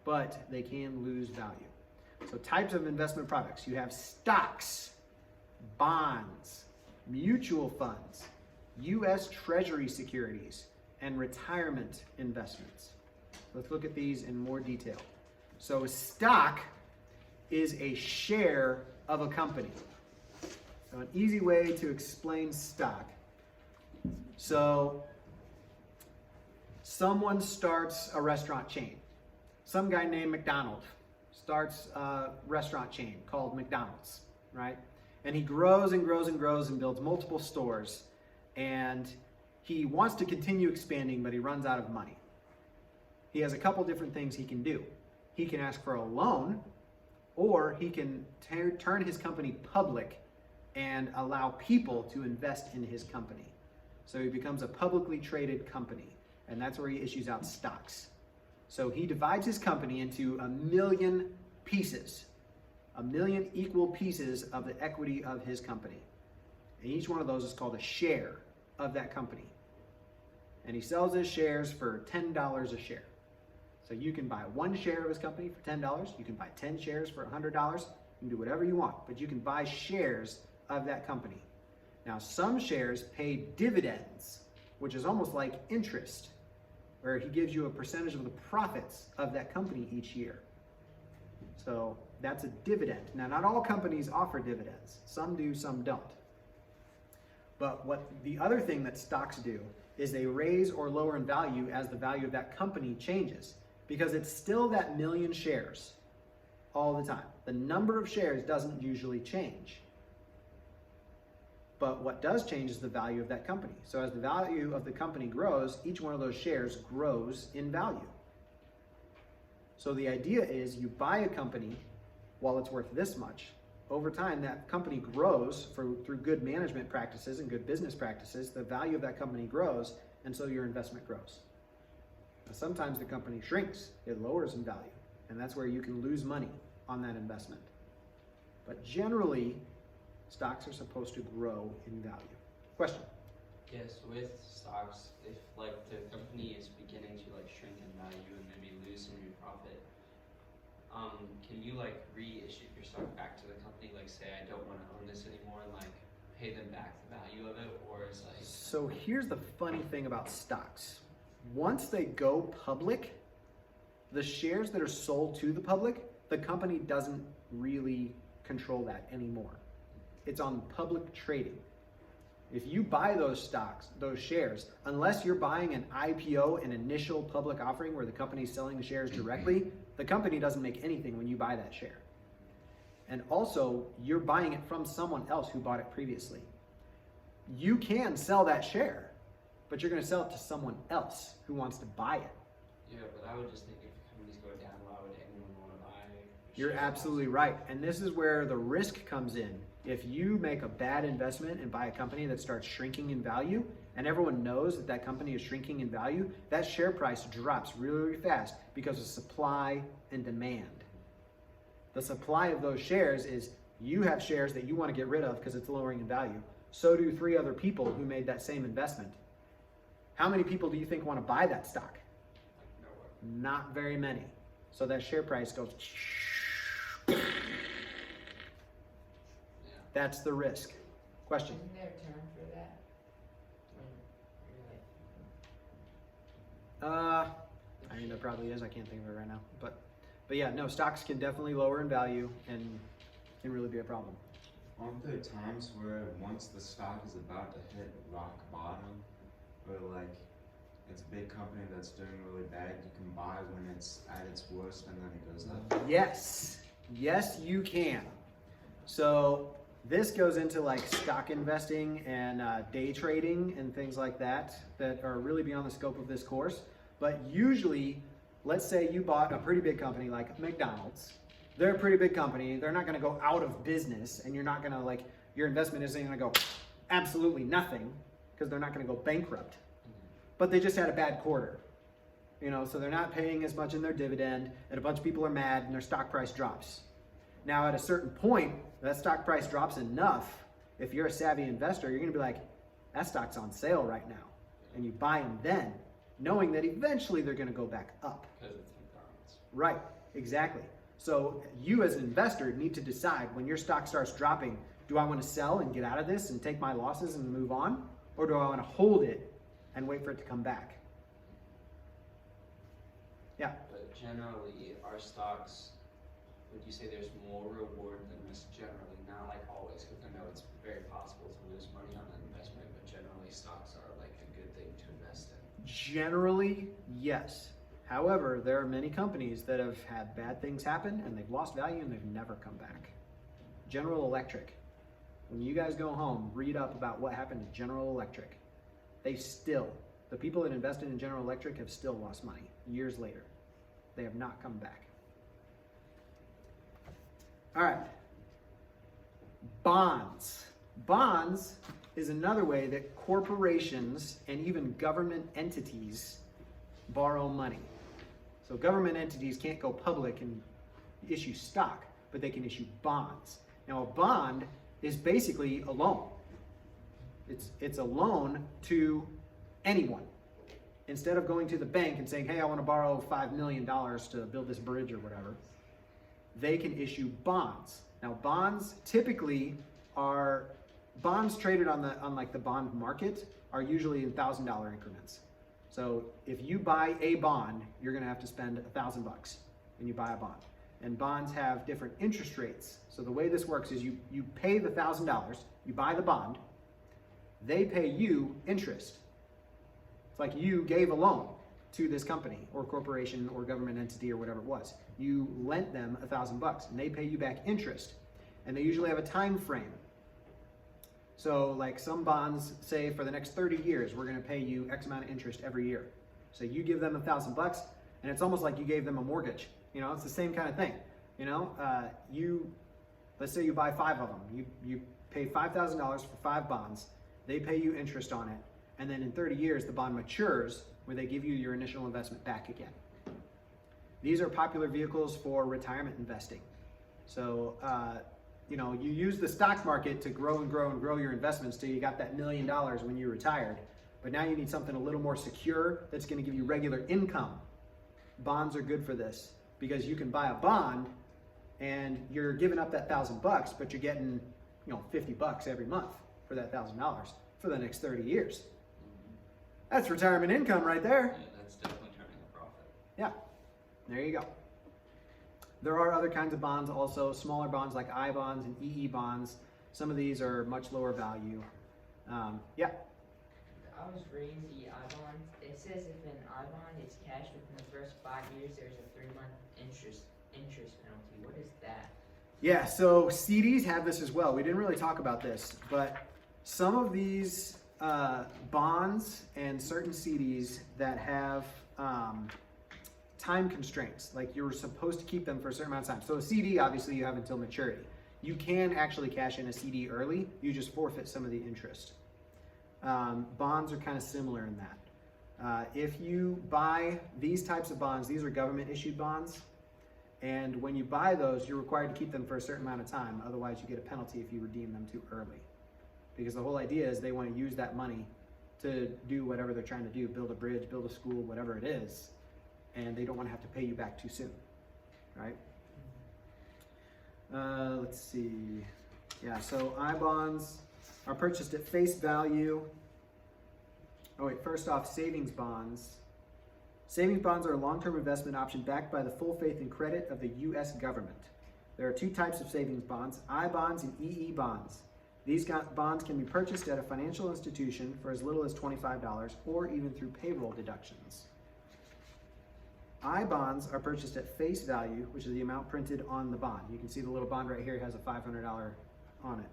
A: but they can lose value. So types of investment products. You have stocks, bonds, mutual funds, U.S. Treasury securities, and retirement investments. Let's look at these in more detail. So a stock is a share of a company. So an easy way to explain stock. So someone starts a restaurant chain. Some guy named McDonald starts a restaurant chain called McDonald's, right? And he grows and grows and grows and builds multiple stores. And he wants to continue expanding, but he runs out of money. He has a couple different things he can do. He can ask for a loan, or he can turn his company public and allow people to invest in his company. So he becomes a publicly traded company, and that's where he issues out stocks. So he divides his company into 1,000,000 pieces, 1,000,000 equal pieces of the equity of his company. And each one of those is called a share of that company. And he sells his shares for $10 a share. So you can buy 1 share of his company for $10. You can buy 10 shares for $100. You can do whatever you want, but you can buy shares of that company. Now, some shares pay dividends, which is almost like interest, where he gives you a percentage of the profits of that company each year. So that's a dividend. Now, not all companies offer dividends. Some do, some don't. But what the other thing that stocks do is they raise or lower in value as the value of that company changes, because it's still that million shares all the time. The number of shares doesn't usually change. But what does change is the value of that company. So as the value of the company grows, each one of those shares grows in value. So the idea is you buy a company while it's worth this much. Over time, that company grows through good management practices and good business practices. The value of that company grows, and so your investment grows. Now, sometimes the company shrinks, it lowers in value, and that's where you can lose money on that investment. But generally, stocks are supposed to grow in value. Question?
D: Yes, with stocks, if like the company is beginning to like shrink in value and maybe lose some of your profit, can you like reissue your stock back to the company? Like say I don't want to own this anymore and like pay them back the value of it, or is like?
A: So here's the funny thing about stocks. Once they go public, the shares that are sold to the public, the company doesn't really control that anymore. It's on public trading. If you buy those stocks, those shares, unless you're buying an IPO, an initial public offering where the company's selling the shares directly, the company doesn't make anything when you buy that share. And also, you're buying it from someone else who bought it previously. You can sell that share, but you're going to sell it to someone else who wants to buy it.
D: Yeah, but I would just think if companies go down, why would anyone want to buy?
A: You're absolutely right. And this is where the risk comes in. If you make a bad investment and buy a company that starts shrinking in value, and everyone knows that that company is shrinking in value, that share price drops really, really fast because of supply and demand. The supply of those shares is you have shares that you want to get rid of because it's lowering in value. So do 3 other people who made that same investment. How many people do you think want to buy that stock?
D: Like nowhere.
A: Not very many. So that share price goes.
D: Yeah.
A: That's the risk. Question?
E: Isn't there a term for that? When you're like,
A: I mean, there probably is. I can't think of it right now. But yeah, no, stocks can definitely lower in value and can really be a problem.
F: Aren't there times where once the stock is about to hit rock bottom, where like it's a big company that's doing really bad, you can buy when it's at its worst and then it goes up?
A: Yes. Yes, you can. So this goes into like stock investing and day trading and things like that are really beyond the scope of this course. But usually, let's say you bought a pretty big company like McDonald's. They're a pretty big company. They're not going to go out of business, and you're not going to like, your investment isn't going to go absolutely nothing because they're not going to go bankrupt. But they just had a bad quarter. You know, so they're not paying as much in their dividend, and a bunch of people are mad and their stock price drops. Now, at a certain point, that stock price drops enough. If you're a savvy investor, you're going to be like, that stock's on sale right now. And you buy them then, knowing that eventually they're going to go back up.
D: Because it's McDonald's.
A: Right, exactly. So you as an investor need to decide when your stock starts dropping, do I want to sell and get out of this and take my losses and move on? Or do I want to hold it and wait for it to come back? Yeah.
D: But generally, our stocks, would you say there's more reward than risk generally? Not like always, because I know it's very possible to lose money on an investment, but generally stocks are like a good thing to invest in.
A: Generally, yes. However, there are many companies that have had bad things happen and they've lost value and they've never come back. General Electric. When you guys go home, read up about what happened to General Electric. The people that invested in General Electric have still lost money years later. They have not come back. All right. Bonds. Bonds is another way that corporations and even government entities borrow money. So government entities can't go public and issue stock, but they can issue bonds. Now a bond is basically a loan. It's a loan to anyone. instead of going to the bank and saying, hey, I want to borrow $5 million to build this bridge or whatever, they can issue bonds. Now, bonds typically are, bonds traded on like the bond market are usually in $1,000 increments. So if you buy a bond, you're gonna have to spend $1,000 when you buy a bond. And bonds have different interest rates. So the way this works is you pay the $1,000, you buy the bond, they pay you interest. It's like you gave a loan to this company or corporation or government entity or whatever it was. You lent them $1,000 and they pay you back interest. And they usually have a time frame. So like some bonds say for the next 30 years, we're gonna pay you X amount of interest every year. So you give them $1,000 and it's almost like you gave them a mortgage. You know, it's the same kind of thing. You know, let's say you buy 5 of them. You pay $5,000 for 5 bonds. They pay you interest on it. And then in 30 years, the bond matures where they give you your initial investment back again. These are popular vehicles for retirement investing. So, you know, you use the stock market to grow and grow and grow your investments till you got that $1 million when you retired. But now you need something a little more secure that's going to give you regular income. Bonds are good for this because you can buy a bond and you're giving up that $1,000, but you're getting, you know, $50 every month for that $1,000 for the next 30 years. That's retirement income right there.
D: Yeah, that's definitely turning a profit.
A: Yeah, there you go. There are other kinds of bonds also, smaller bonds like I bonds and EE bonds. Some of these are much lower value. Yeah.
E: I was reading the I-bond. It says if an I-bond is cashed within the first 5 years, there's a 3-month interest penalty. What is that?
A: Yeah, so CDs have this as well. We didn't really talk about this, but some of these bonds and certain CDs that have time constraints, like you're supposed to keep them for a certain amount of time. So a CD, obviously you have until maturity. You can actually cash in a CD early, you just forfeit some of the interest. Bonds are kind of similar in that. If you buy these types of bonds, these are government issued bonds, and when you buy those, you're required to keep them for a certain amount of time, otherwise you get a penalty if you redeem them too early. Because the whole idea is they want to use that money to do whatever they're trying to do, build a bridge, build a school, whatever it is, and they don't want to have to pay you back too soon, right? Let's see. Yeah, so I bonds are purchased at face value. Oh wait, first off, savings bonds. Savings bonds are a long-term investment option backed by the full faith and credit of the U.S. government. There are 2 types of savings bonds, I bonds and EE bonds. These bonds can be purchased at a financial institution for as little as $25 or even through payroll deductions. I bonds are purchased at face value, which is the amount printed on the bond. You can see the little bond right here has a $500 on it.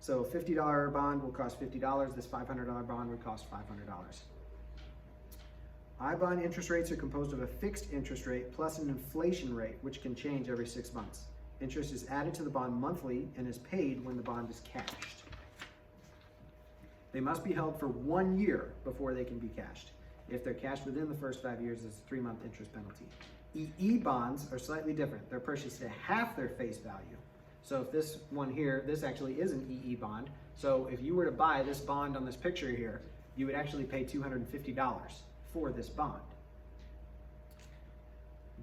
A: So a $50 bond will cost $50. This $500 bond would cost $500. I bond interest rates are composed of a fixed interest rate plus an inflation rate, which can change every 6 months. Interest is added to the bond monthly and is paid when the bond is cashed. They must be held for 1 year before they can be cashed. If they're cashed within the first 5 years, there's a 3-month interest penalty. EE bonds are slightly different. They're purchased at half their face value. So if this one here, this actually is an EE bond. So if you were to buy this bond on this picture here, you would actually pay $250 for this bond.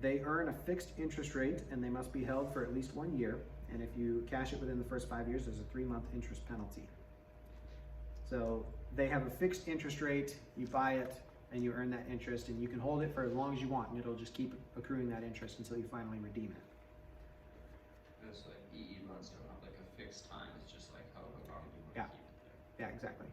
A: They earn a fixed interest rate and they must be held for at least 1 year. And if you cash it within the first 5 years, there's a 3-month interest penalty. So they have a fixed interest rate, you buy it and you earn that interest, and you can hold it for as long as you want and it'll just keep accruing that interest until you finally redeem it.
D: It's like EE bonds don't have like a fixed time, it's just like how long you want
A: Yeah.
D: to keep it there.
A: Yeah, exactly.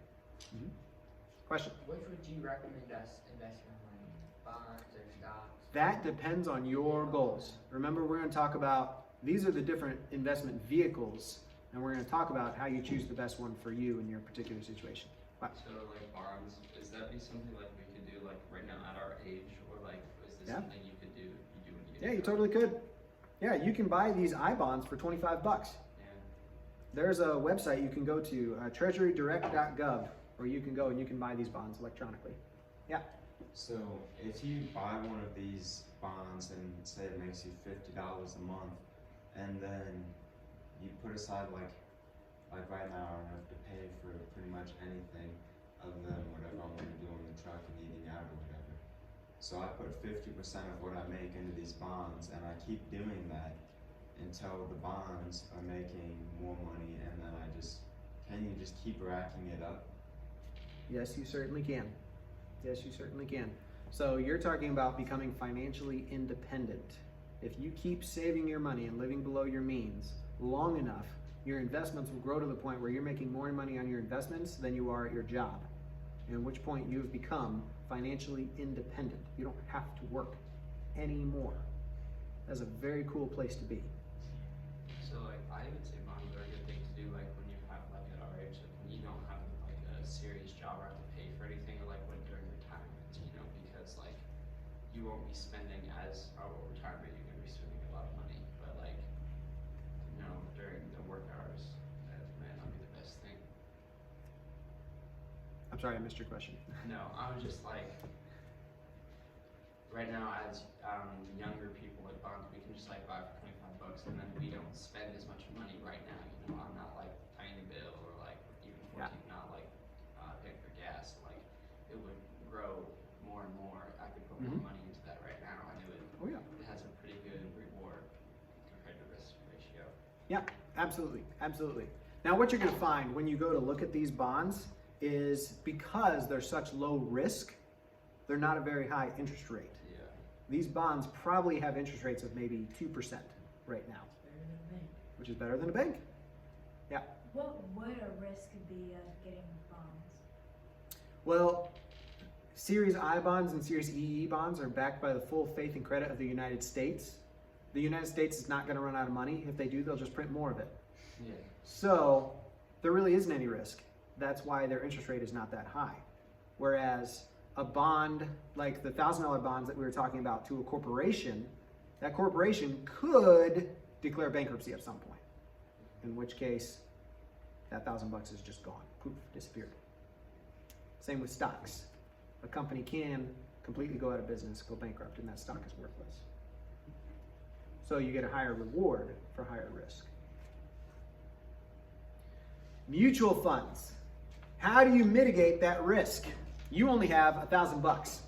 A: Question?
E: Which would you recommend us invest our money in? Bonds or stocks?
A: That depends on your goals. Remember, we're going to talk about, these are the different investment vehicles, and we're going to talk about how you choose the best one for you in your particular situation. What?
D: So like bonds, is that be something like we could do like right now at our age, or like is this
A: Yeah.
D: something you could do? You do when you get
A: Yeah, you
D: older?
A: totally could. Yeah, you can buy these I bonds for $25.
D: Yeah.
A: There's a website you can go to, treasurydirect.gov, where you can go and you can buy these bonds electronically. Yeah.
F: So if you buy one of these bonds and say it makes you $50 a month, and then you put aside like right now I don't have to pay for pretty much anything, other than whatever I want to do on the truck and eating out or whatever. So I put 50% of what I make into these bonds, and I keep doing that until the bonds are making more money, and then can you just keep racking it up?
A: Yes, you certainly can. Yes, you certainly can. So you're talking about becoming financially independent. If you keep saving your money and living below your means long enough, your investments will grow to the point where you're making more money on your investments than you are at your job. At which point you've become financially independent. You don't have to work anymore. That's a very cool place to be.
D: So like I would say bonds are a good thing to do like when you have like at our age, like when you don't have like a serious job or have to pay for anything, or like when during retirement, you know, because like you won't be spending as retirement, you're gonna be spending a lot of money. But like, you know, during the work hours, that might not be the best thing.
A: I'm sorry, I missed your question.
D: No, I was just like, right now as younger people with bonds, we can just like buy for $25 and then we don't spend as much money right now. You know, I'm not like tiny bill or like even 14, not like paying for gas. Like it would grow more and more. I could put more money into that right now, and it has a pretty good reward compared to risk ratio.
A: Yeah, absolutely, absolutely. Now what you're gonna find when you go to look at these bonds is because they're such low risk, they're not a very high interest rate.
D: Yeah.
A: These bonds probably have interest rates of maybe 2% right now,
E: Better than a bank.
A: which is better than a bank. Yeah.
G: What would a risk be of getting bonds?
A: Well, Series I bonds and Series EE bonds are backed by the full faith and credit of the United States. The United States is not going to run out of money. If they do, they'll just print more of it.
D: Yeah.
A: So there really isn't any risk. That's why their interest rate is not that high. Whereas a bond, like the $1,000 bonds that we were talking about to a corporation, that corporation could declare bankruptcy at some point. In which case, that $1,000 is just gone. Poof, disappeared. Same with stocks. A company can completely go out of business, go bankrupt, and that stock is worthless. So you get a higher reward for higher risk. Mutual funds. How do you mitigate that risk? You only have $1,000.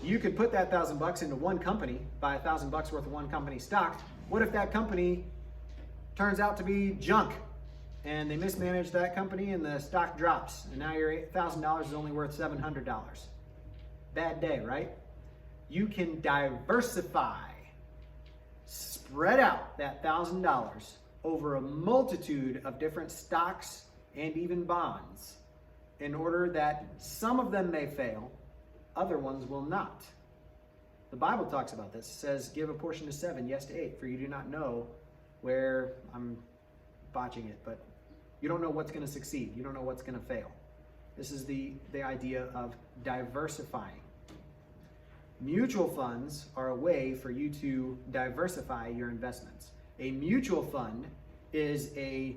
A: You could put that $1,000 into one company, buy $1,000 worth of one company stock. What if that company turns out to be junk and they mismanage that company and the stock drops and now your $8,000 is only worth $700? Bad day, right? You can diversify, spread out that $1,000 over a multitude of different stocks and even bonds in order that some of them may fail, other ones will not. The Bible talks about this. It says, give a portion to 7, yes to 8, for you do not know where, I'm botching it, but you don't know what's going to succeed. You don't know what's going to fail. This is the idea of diversifying. Mutual funds are a way for you to diversify your investments. A mutual fund is a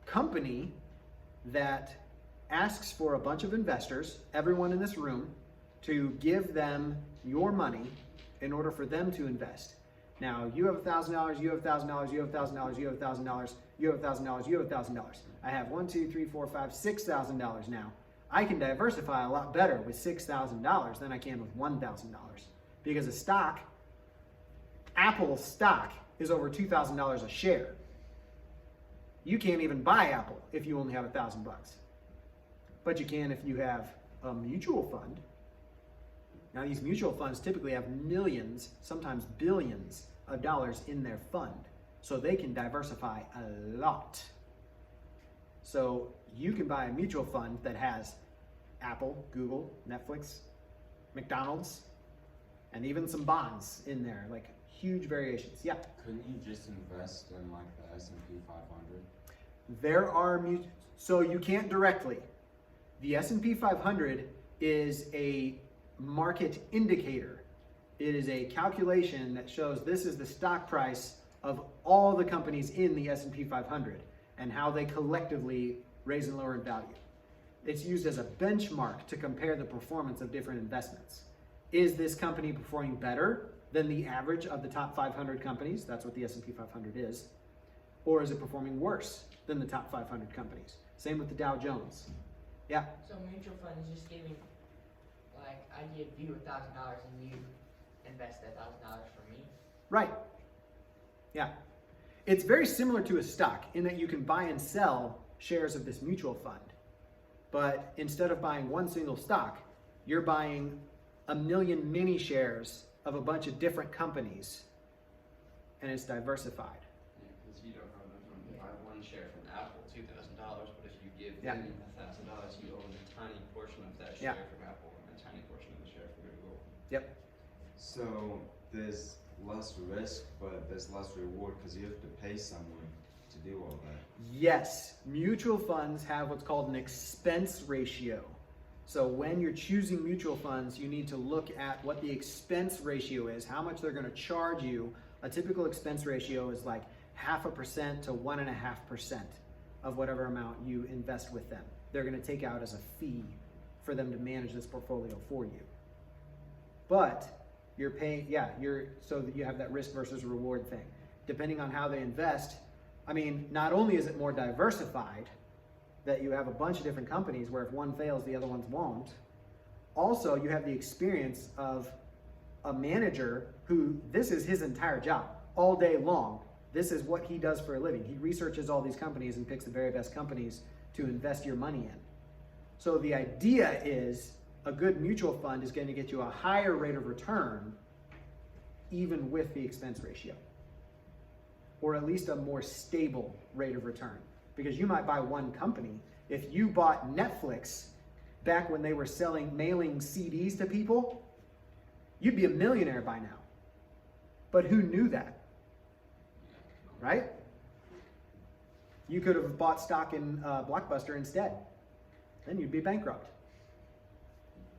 A: company that asks for a bunch of investors, everyone in this room, to give them your money in order for them to invest. Now, you have $1,000, you have $1,000, you have $1,000, you have $1,000, you have $1,000, you have $1,000. I have $1, 2, 3, 4, 5, $6,000 now. I can diversify a lot better with $6,000 than I can with $1,000 because a stock, Apple stock, is over $2,000 a share. You can't even buy Apple if you only have $1,000. But you can if you have a mutual fund. Now these mutual funds typically have millions, sometimes billions of dollars in their fund. So they can diversify a lot. So you can buy a mutual fund that has Apple, Google, Netflix, McDonald's, and even some bonds in there, like huge variations. Yeah.
F: Couldn't you just invest in like the S&P 500?
A: There are so you can't directly. The S&P 500 is a market indicator. It is a calculation that shows this is the stock price of all the companies in the S&P 500 and how they collectively raise and lower in value. It's used as a benchmark to compare the performance of different investments. Is this company performing better than the average of the top 500 companies? That's what the S&P 500 is. Or is it performing worse than the top 500 companies? Same with the Dow Jones. Yeah.
E: So mutual fund is just giving, like, I give you $1,000 and you invest that $1,000 for me.
A: Right. Yeah. It's very similar to a stock in that you can buy and sell shares of this mutual fund. But instead of buying one single stock, you're buying a million mini shares of a bunch of different companies, and it's diversified.
D: Yeah, because you don't have enough money to buy one share from Apple, $2,000, but if you give
A: Yeah.
D: them $1,000, you own a tiny portion of that
A: Yeah.
D: share from Apple and a tiny portion of the share from Google.
F: So there's less risk, but there's less reward because you have to pay someone to do all that.
A: Yes, mutual funds have what's called an expense ratio. So when you're choosing mutual funds, you need to look at what the expense ratio is, how much they're going to charge you. A typical expense ratio is like 0.5% to 1.5% of whatever amount you invest with them. They're going to take out as a fee for them to manage this portfolio for you. But you're paying, so that you have that risk versus reward thing. Depending on how they invest, I mean, not only is it more diversified, that you have a bunch of different companies where if one fails, the other ones won't. Also, you have the experience of a manager who, this is his entire job, all day long. This is what he does for a living. He researches all these companies and picks the very best companies to invest your money in. So the idea is a good mutual fund is going to get you a higher rate of return even with the expense ratio, or at least a more stable rate of return. Because you might buy one company. If you bought Netflix back when they were mailing CDs to people, you'd be a millionaire by now. But who knew that? Right? You could have bought stock in Blockbuster instead. Then you'd be bankrupt.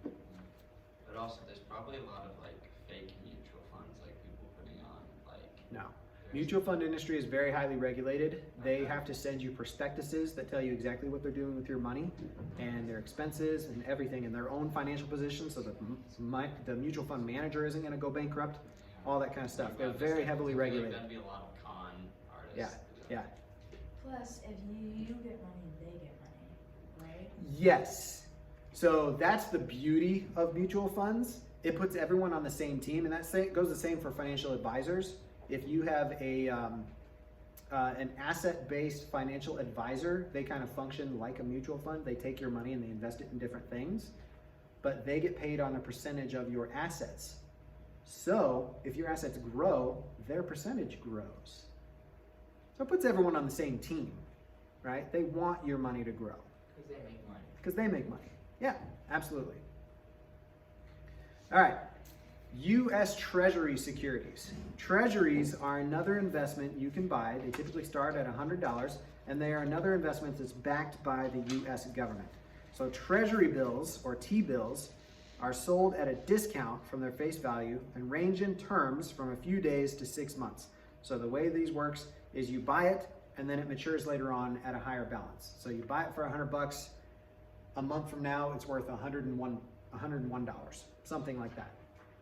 D: But also, there's probably a lot of like fake mutual funds, like people putting on like.
A: No.
D: there's-
A: Mutual fund industry is very highly regulated. They have to send you prospectuses that tell you exactly what they're doing with your money and their expenses and everything in their own financial position, so that the mutual fund manager isn't going to go bankrupt, all that kind of stuff. They're very heavily regulated.
D: That'd be a lot of con artists.
A: Yeah, yeah.
G: Plus, if you get money, they get money, right?
A: Yes. So that's the beauty of mutual funds. It puts everyone on the same team, and that goes the same for financial advisors. If you have an asset-based financial advisor, they kind of function like a mutual fund. They take your money and they invest it in different things, but they get paid on a percentage of your assets. So if your assets grow, their percentage grows. So it puts everyone on the same team, right? They want your money to grow.
E: Because they make money.
A: Because they make money. Yeah, absolutely. All right. U.S. Treasury securities. Treasuries are another investment you can buy. They typically start at $100, and they are another investment that's backed by the U.S. government. So Treasury bills, or T-bills, are sold at a discount from their face value and range in terms from a few days to 6 months. So the way these works is you buy it, and then it matures later on at a higher balance. So you buy it for $100. A month from now, it's worth $101, something like that.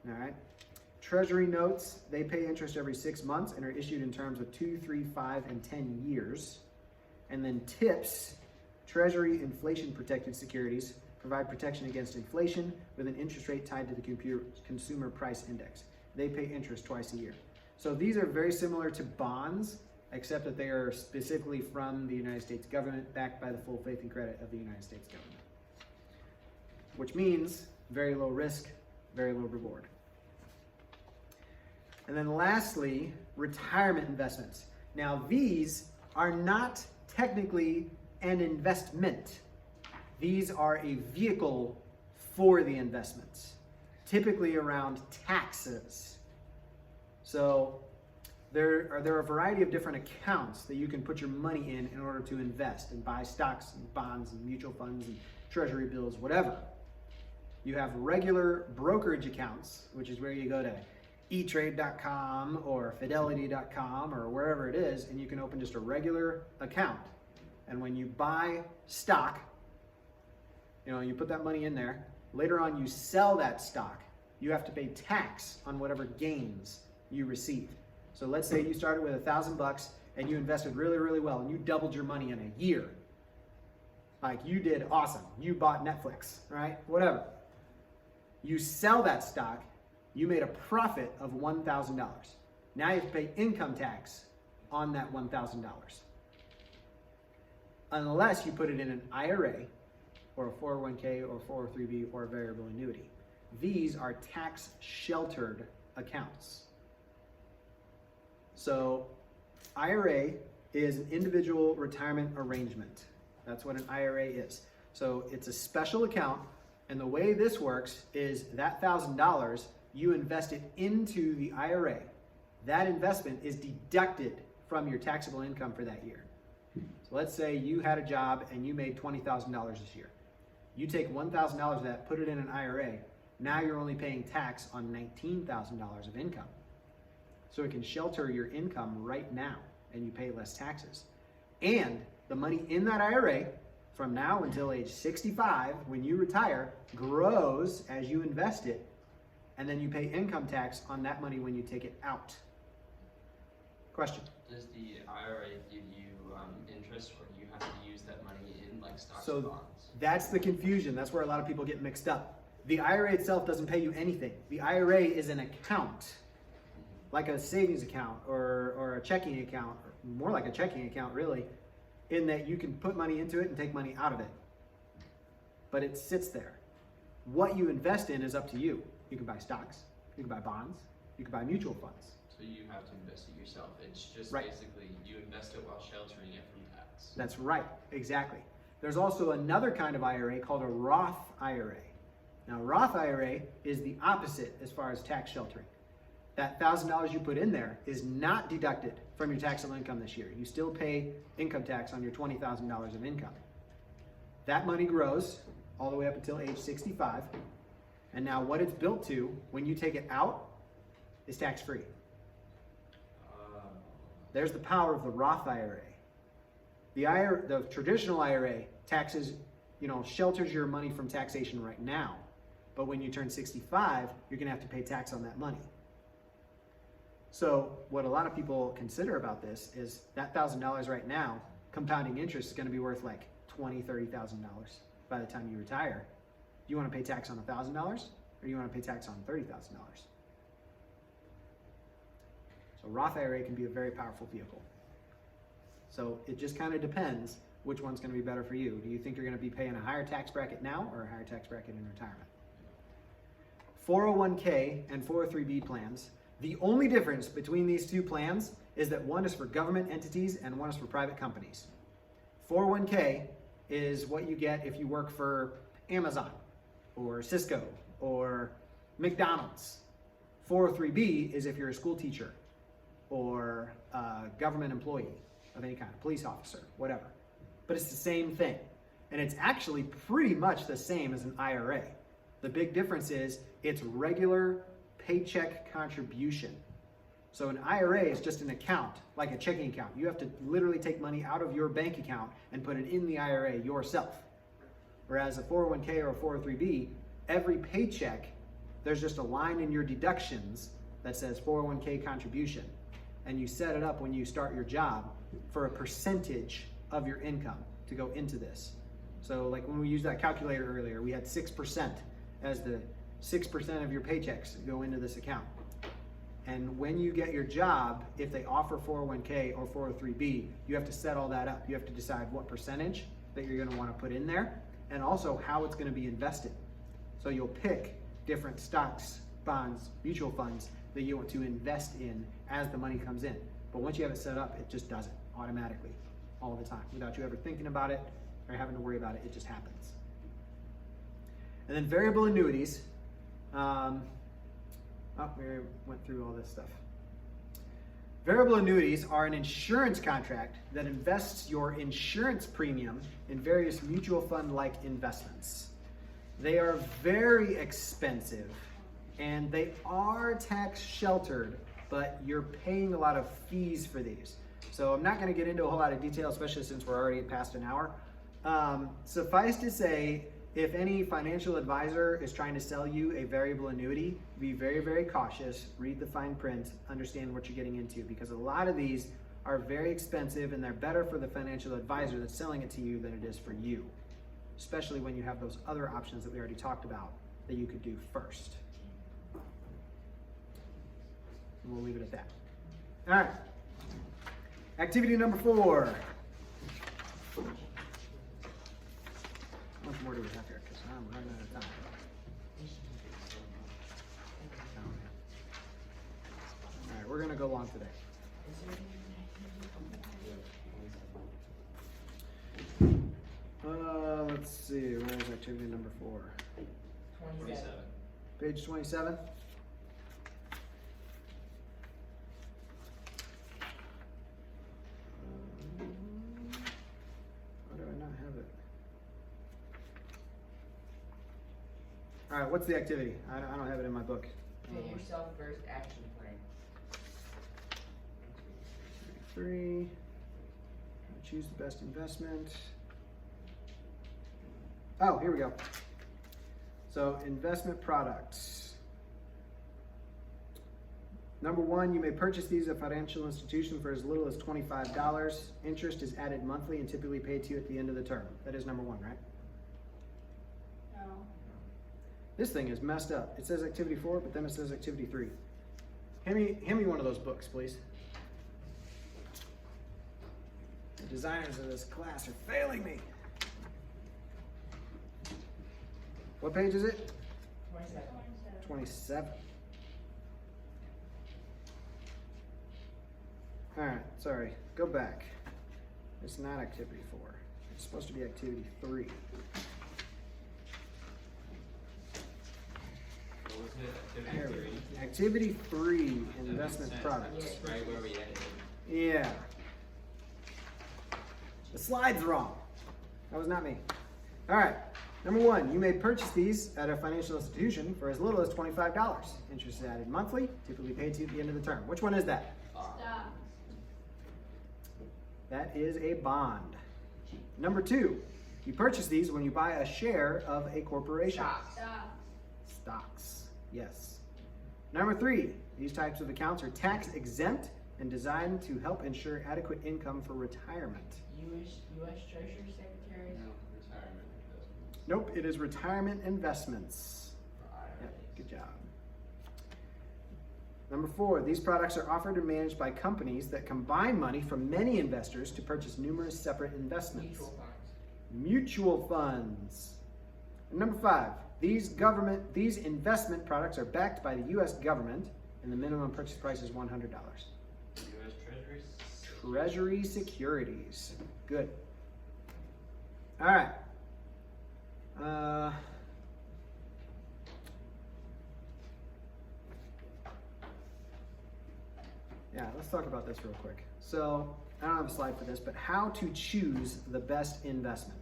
A: All right. Treasury notes, they pay interest every 6 months and are issued in terms of 2, 3, 5, and 10 years. And then TIPS, Treasury inflation protected securities, provide protection against inflation with an interest rate tied to the consumer price index. They pay interest twice a year. So these are very similar to bonds, except that they are specifically from the United States government, backed by the full faith and credit of the United States government. Which means very low risk, very low reward. And then lastly, retirement investments. Now these are not technically an investment. These are a vehicle for the investments, typically around taxes. So there are a variety of different accounts that you can put your money in order to invest and buy stocks and bonds and mutual funds and treasury bills, whatever. You have regular brokerage accounts, which is where you go to eTrade.com or Fidelity.com or wherever it is, and you can open just a regular account. And when you buy stock, you put that money in there. Later on, you sell that stock. You have to pay tax on whatever gains you received. So let's say you started with $1,000 and you invested really, really well, and you doubled your money in a year. Like you did awesome. You bought Netflix, right? Whatever. You sell that stock, you made a profit of $1,000. Now you have to pay income tax on that $1,000. Unless you put it in an IRA or a 401k or 403b or a variable annuity. These are tax sheltered accounts. So IRA is an individual retirement arrangement. That's what an IRA is. So it's a special account, and the way this works is that $1,000, you invest it into the IRA. That investment is deducted from your taxable income for that year. So let's say you had a job and you made $20,000 this year. You take $1,000 of that, put it in an IRA. Now you're only paying tax on $19,000 of income. So it can shelter your income right now and you pay less taxes. And the money in that IRA from now until age 65, when you retire, grows as you invest it, and then you pay income tax on that money when you take it out. Question?
D: Does the IRA give you interest, or do you have to use that money in like stocks
A: So
D: and bonds?
A: that's the confusion. That's where a lot of people get mixed up. The IRA itself doesn't pay you anything. The IRA is an account, like a savings account or a checking account, or more like a checking account really, in that you can put money into it and take money out of it. But it sits there. What you invest in is up to you. You can buy stocks, you can buy bonds, you can buy mutual funds.
D: So you have to invest it yourself. It's just
A: Right.
D: basically you invest it while sheltering it from tax.
A: That's right, exactly. There's also another kind of IRA called a Roth IRA. Now, Roth IRA is the opposite as far as tax sheltering. That $1,000 you put in there is not deducted from your taxable income this year. You still pay income tax on your $20,000 of income. That money grows all the way up until age 65. And now what it's built to, when you take it out, is tax-free. There's the power of the Roth IRA. The traditional IRA taxes, shelters your money from taxation right now. But when you turn 65, you're gonna have to pay tax on that money. So what a lot of people consider about this is that $1,000 right now, compounding interest is gonna be worth like $20,000, $30,000 by the time you retire. Do you wanna pay tax on $1,000 or do you wanna pay tax on $30,000? So Roth IRA can be a very powerful vehicle. So it just kind of depends which one's going to be better for you. Do you think you're going to be paying a higher tax bracket now or a higher tax bracket in retirement? 401k and 403b plans. The only difference between these two plans is that one is for government entities and one is for private companies. 401k is what you get if you work for Amazon or Cisco or McDonald's. 403b is if you're a school teacher or a government employee of any kind, police officer, whatever. But it's the same thing. And it's actually pretty much the same as an IRA. The big difference is it's regular paycheck contribution. So an IRA is just an account, like a checking account. You have to literally take money out of your bank account and put it in the IRA yourself. Whereas a 401k or a 403b, every paycheck, there's just a line in your deductions that says 401k contribution. And you set it up when you start your job for a percentage of your income to go into this. So like when we used that calculator earlier, we had 6% as the 6% of your paychecks go into this account. And when you get your job, if they offer 401k or 403b, you have to set all that up. You have to decide what percentage that you're going to want to put in there and also how it's going to be invested. So you'll pick different stocks, bonds, mutual funds that you want to invest in as the money comes in. But once you have it set up, it just does it automatically all the time without you ever thinking about it or having to worry about it. It just happens. And then variable annuities. We went through all this stuff. Variable annuities are an insurance contract that invests your insurance premium in various mutual fund-like investments. They are very expensive and they are tax sheltered, but you're paying a lot of fees for these. So I'm not going to get into a whole lot of detail, especially since we're already past an hour. Suffice to say, if any financial advisor is trying to sell you a variable annuity, be very, very cautious, read the fine print, understand what you're getting into, because a lot of these are very expensive and they're better for the financial advisor that's selling it to you than it is for you. especially when you have those other options that we already talked about that you could do first. And we'll leave it at that. All right. Activity number 4. How much more do we have here? Because I'm running out of time. All right, we're going to go long today. Let's see, where is activity number 4?
E: 27.
A: Page 27. Why do I not have it? All right, what's the activity? I don't have it in my book.
E: Pay yourself first action plan.
A: 3. Choose the best investment. Oh, here we go. So, investment products. Number 1, you may purchase these at a financial institution for as little as $25. Interest is added monthly and typically paid to you at the end of the term. That is number 1, right?
C: No.
A: This thing is messed up. It says activity 4, but then it says activity 3. Hand me one of those books, please. The designers of this class are failing me. What page is it?
E: 27.
A: 27. All right, sorry. Go back. It's not activity 4. It's supposed to be activity 3.
D: What was it?
A: There
D: Activity
A: we
D: 3.
A: go. Activity 3,
D: That makes
A: investment
D: sense.
A: products.
D: That's right where we edited.
A: Yeah. The slide's wrong. That was not me. All right. Number 1, you may purchase these at a financial institution for as little as $25. Interest is added monthly, typically paid to you at the end of the term. Which one is that?
C: Stop.
A: That is a bond. Number 2, you purchase these when you buy a share of a corporation.
C: Stop.
A: Stocks. Yes. Number 3, these types of accounts are tax exempt and designed to help ensure adequate income for retirement.
E: U.S. Treasury Secretary?
D: No, retirement investments.
A: Nope, it is retirement investments.
E: For IRAs.
A: Yep, good job. Number 4, these products are offered and managed by companies that combine money from many investors to purchase numerous separate investments.
E: Mutual funds.
A: Mutual funds. And number 5, these investment products are backed by the U.S. government, and the minimum purchase price is $100.
D: U.S. Treasury.
A: Treasury securities. Good. All right. Yeah, let's talk about this real quick. So, I don't have a slide for this, but how to choose the best investment.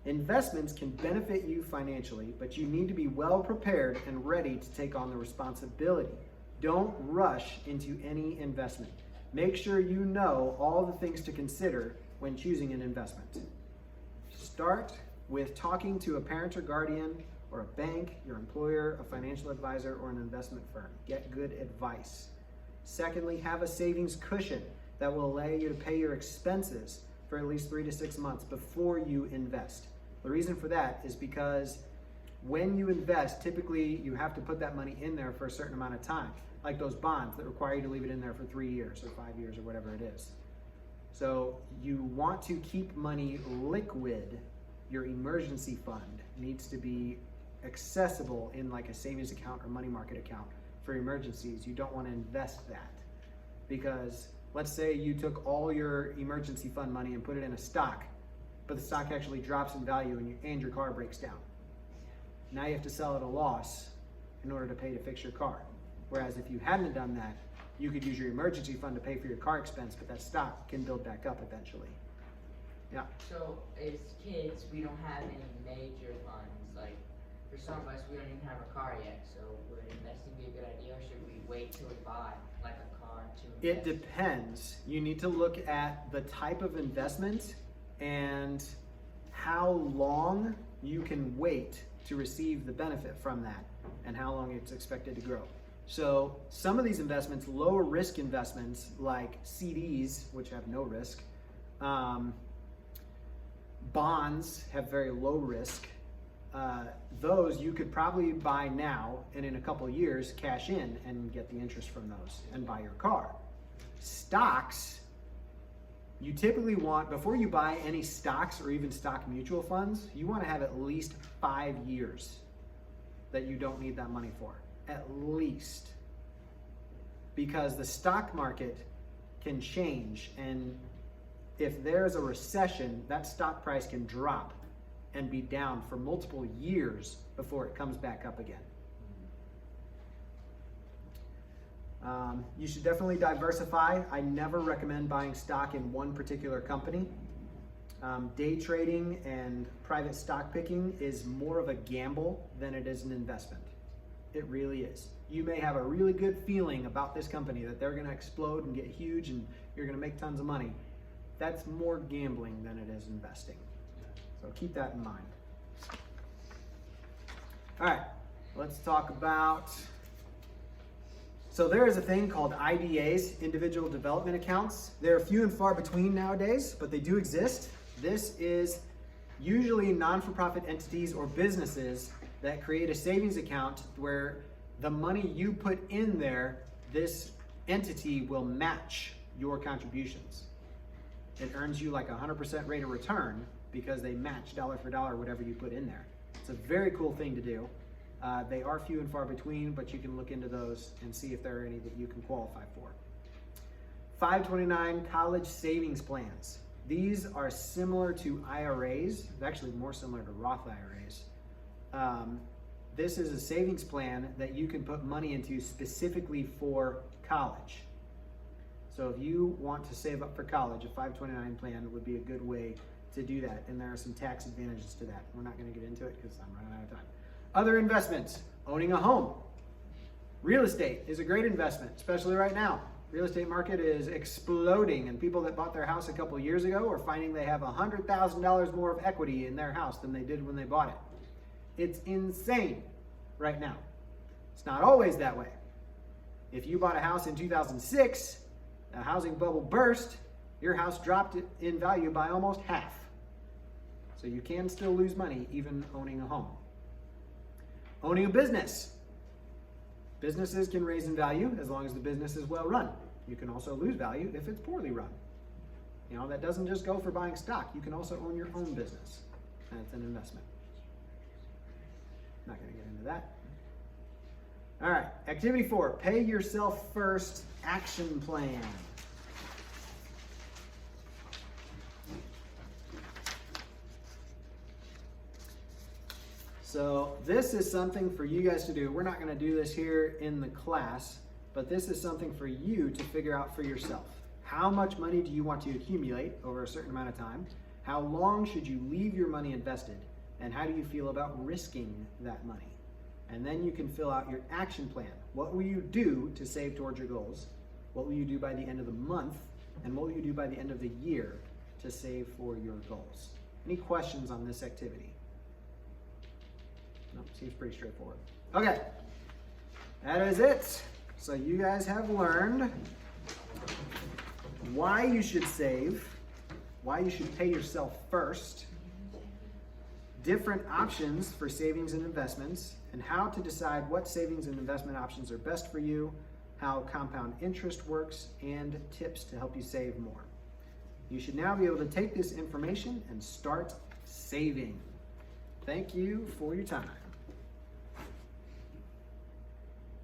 A: Investments can benefit you financially, but you need to be well prepared and ready to take on the responsibility. Don't rush into any investment. Make sure you know all the things to consider when choosing an investment. Start with talking to a parent or guardian, or a bank, your employer, a financial advisor, or an investment firm. Get good advice. Secondly, have a savings cushion that will allow you to pay your expenses for at least 3 to 6 months before you invest. The reason for that is because when you invest, typically you have to put that money in there for a certain amount of time, like those bonds that require you to leave it in there for 3 years or 5 years or whatever it is. So you want to keep money liquid. Your emergency fund needs to be accessible in like a savings account or money market account for emergencies. You don't want to invest that because let's say you took all your emergency fund money and put it in a stock, but the stock actually drops in value and your car breaks down. Now you have to sell at a loss in order to pay to fix your car. Whereas if you hadn't done that, you could use your emergency fund to pay for your car expense, but that stock can build back up eventually. Yeah.
E: So, as kids, we don't have any major funds. Like, for some of us, we don't even have a car yet. So, would investing be a good idea, or should we wait till we buy, like, a car to
A: It
E: invest?
A: depends. You need to look at the type of investment and how long you can wait to receive the benefit from that and how long it's expected to grow. So some of these investments, lower risk investments like CDs, which have no risk, bonds have very low risk. Those you could probably buy now, and in a couple of years cash in and get the interest from those and buy your car. Stocks, you typically want, before you buy any stocks or even stock mutual funds, you want to have at least 5 years that you don't need that money for, at least. Because the stock market can change, and if there's a recession, that stock price can drop and be down for multiple years before it comes back up again. You should definitely diversify. I never recommend buying stock in one particular company. Day trading and private stock picking is more of a gamble than it is an investment. It really is. You may have a really good feeling about this company that they're going to explode and get huge and you're going to make tons of money. That's more gambling than it is investing. So keep that in mind. All right, let's talk about, so there is a thing called IDAs, individual development accounts. They're few and far between nowadays, but they do exist. This is usually non-for-profit entities or businesses that create a savings account where the money you put in there, this entity will match your contributions. It earns you like 100% rate of return because they match dollar for dollar whatever you put in there. It's a very cool thing to do. They are few and far between, but you can look into those and see if there are any that you can qualify for. 529 college savings plans. These are similar to IRAs, actually more similar to Roth IRAs. This is a savings plan that you can put money into specifically for college. So if you want to save up for college, a 529 plan would be a good way to do that. And there are some tax advantages to that. We're not going to get into it because I'm running out of time. Other investments, owning a home. Real estate is a great investment, especially right now. Real estate market is exploding, and people that bought their house a couple of years ago are finding they have $100,000 more of equity in their house than they did when they bought it. It's insane right now. It's not always that way. If you bought a house in 2006, the housing bubble burst, your house dropped in value by almost half. So you can still lose money even owning a home. Owning a business. Businesses can raise in value as long as the business is well run. You can also lose value if it's poorly run. You know, that doesn't just go for buying stock. You can also own your own business. That's an investment. Not going to get into that. All right, activity 4, pay yourself first action plan. So this is something for you guys to do. We're not going to do this here in the class, but this is something for you to figure out for yourself. How much money do you want to accumulate over a certain amount of time? How long should you leave your money invested? And how do you feel about risking that money? And then you can fill out your action plan. What will you do to save towards your goals? What will you do by the end of the month? And what will you do by the end of the year to save for your goals? Any questions on this activity? No, seems pretty straightforward. Okay, that is it. So you guys have learned why you should save, why you should pay yourself first, different options for savings and investments, and how to decide what savings and investment options are best for you, how compound interest works, and tips to help you save more. You should now be able to take this information and start saving. Thank you for your time.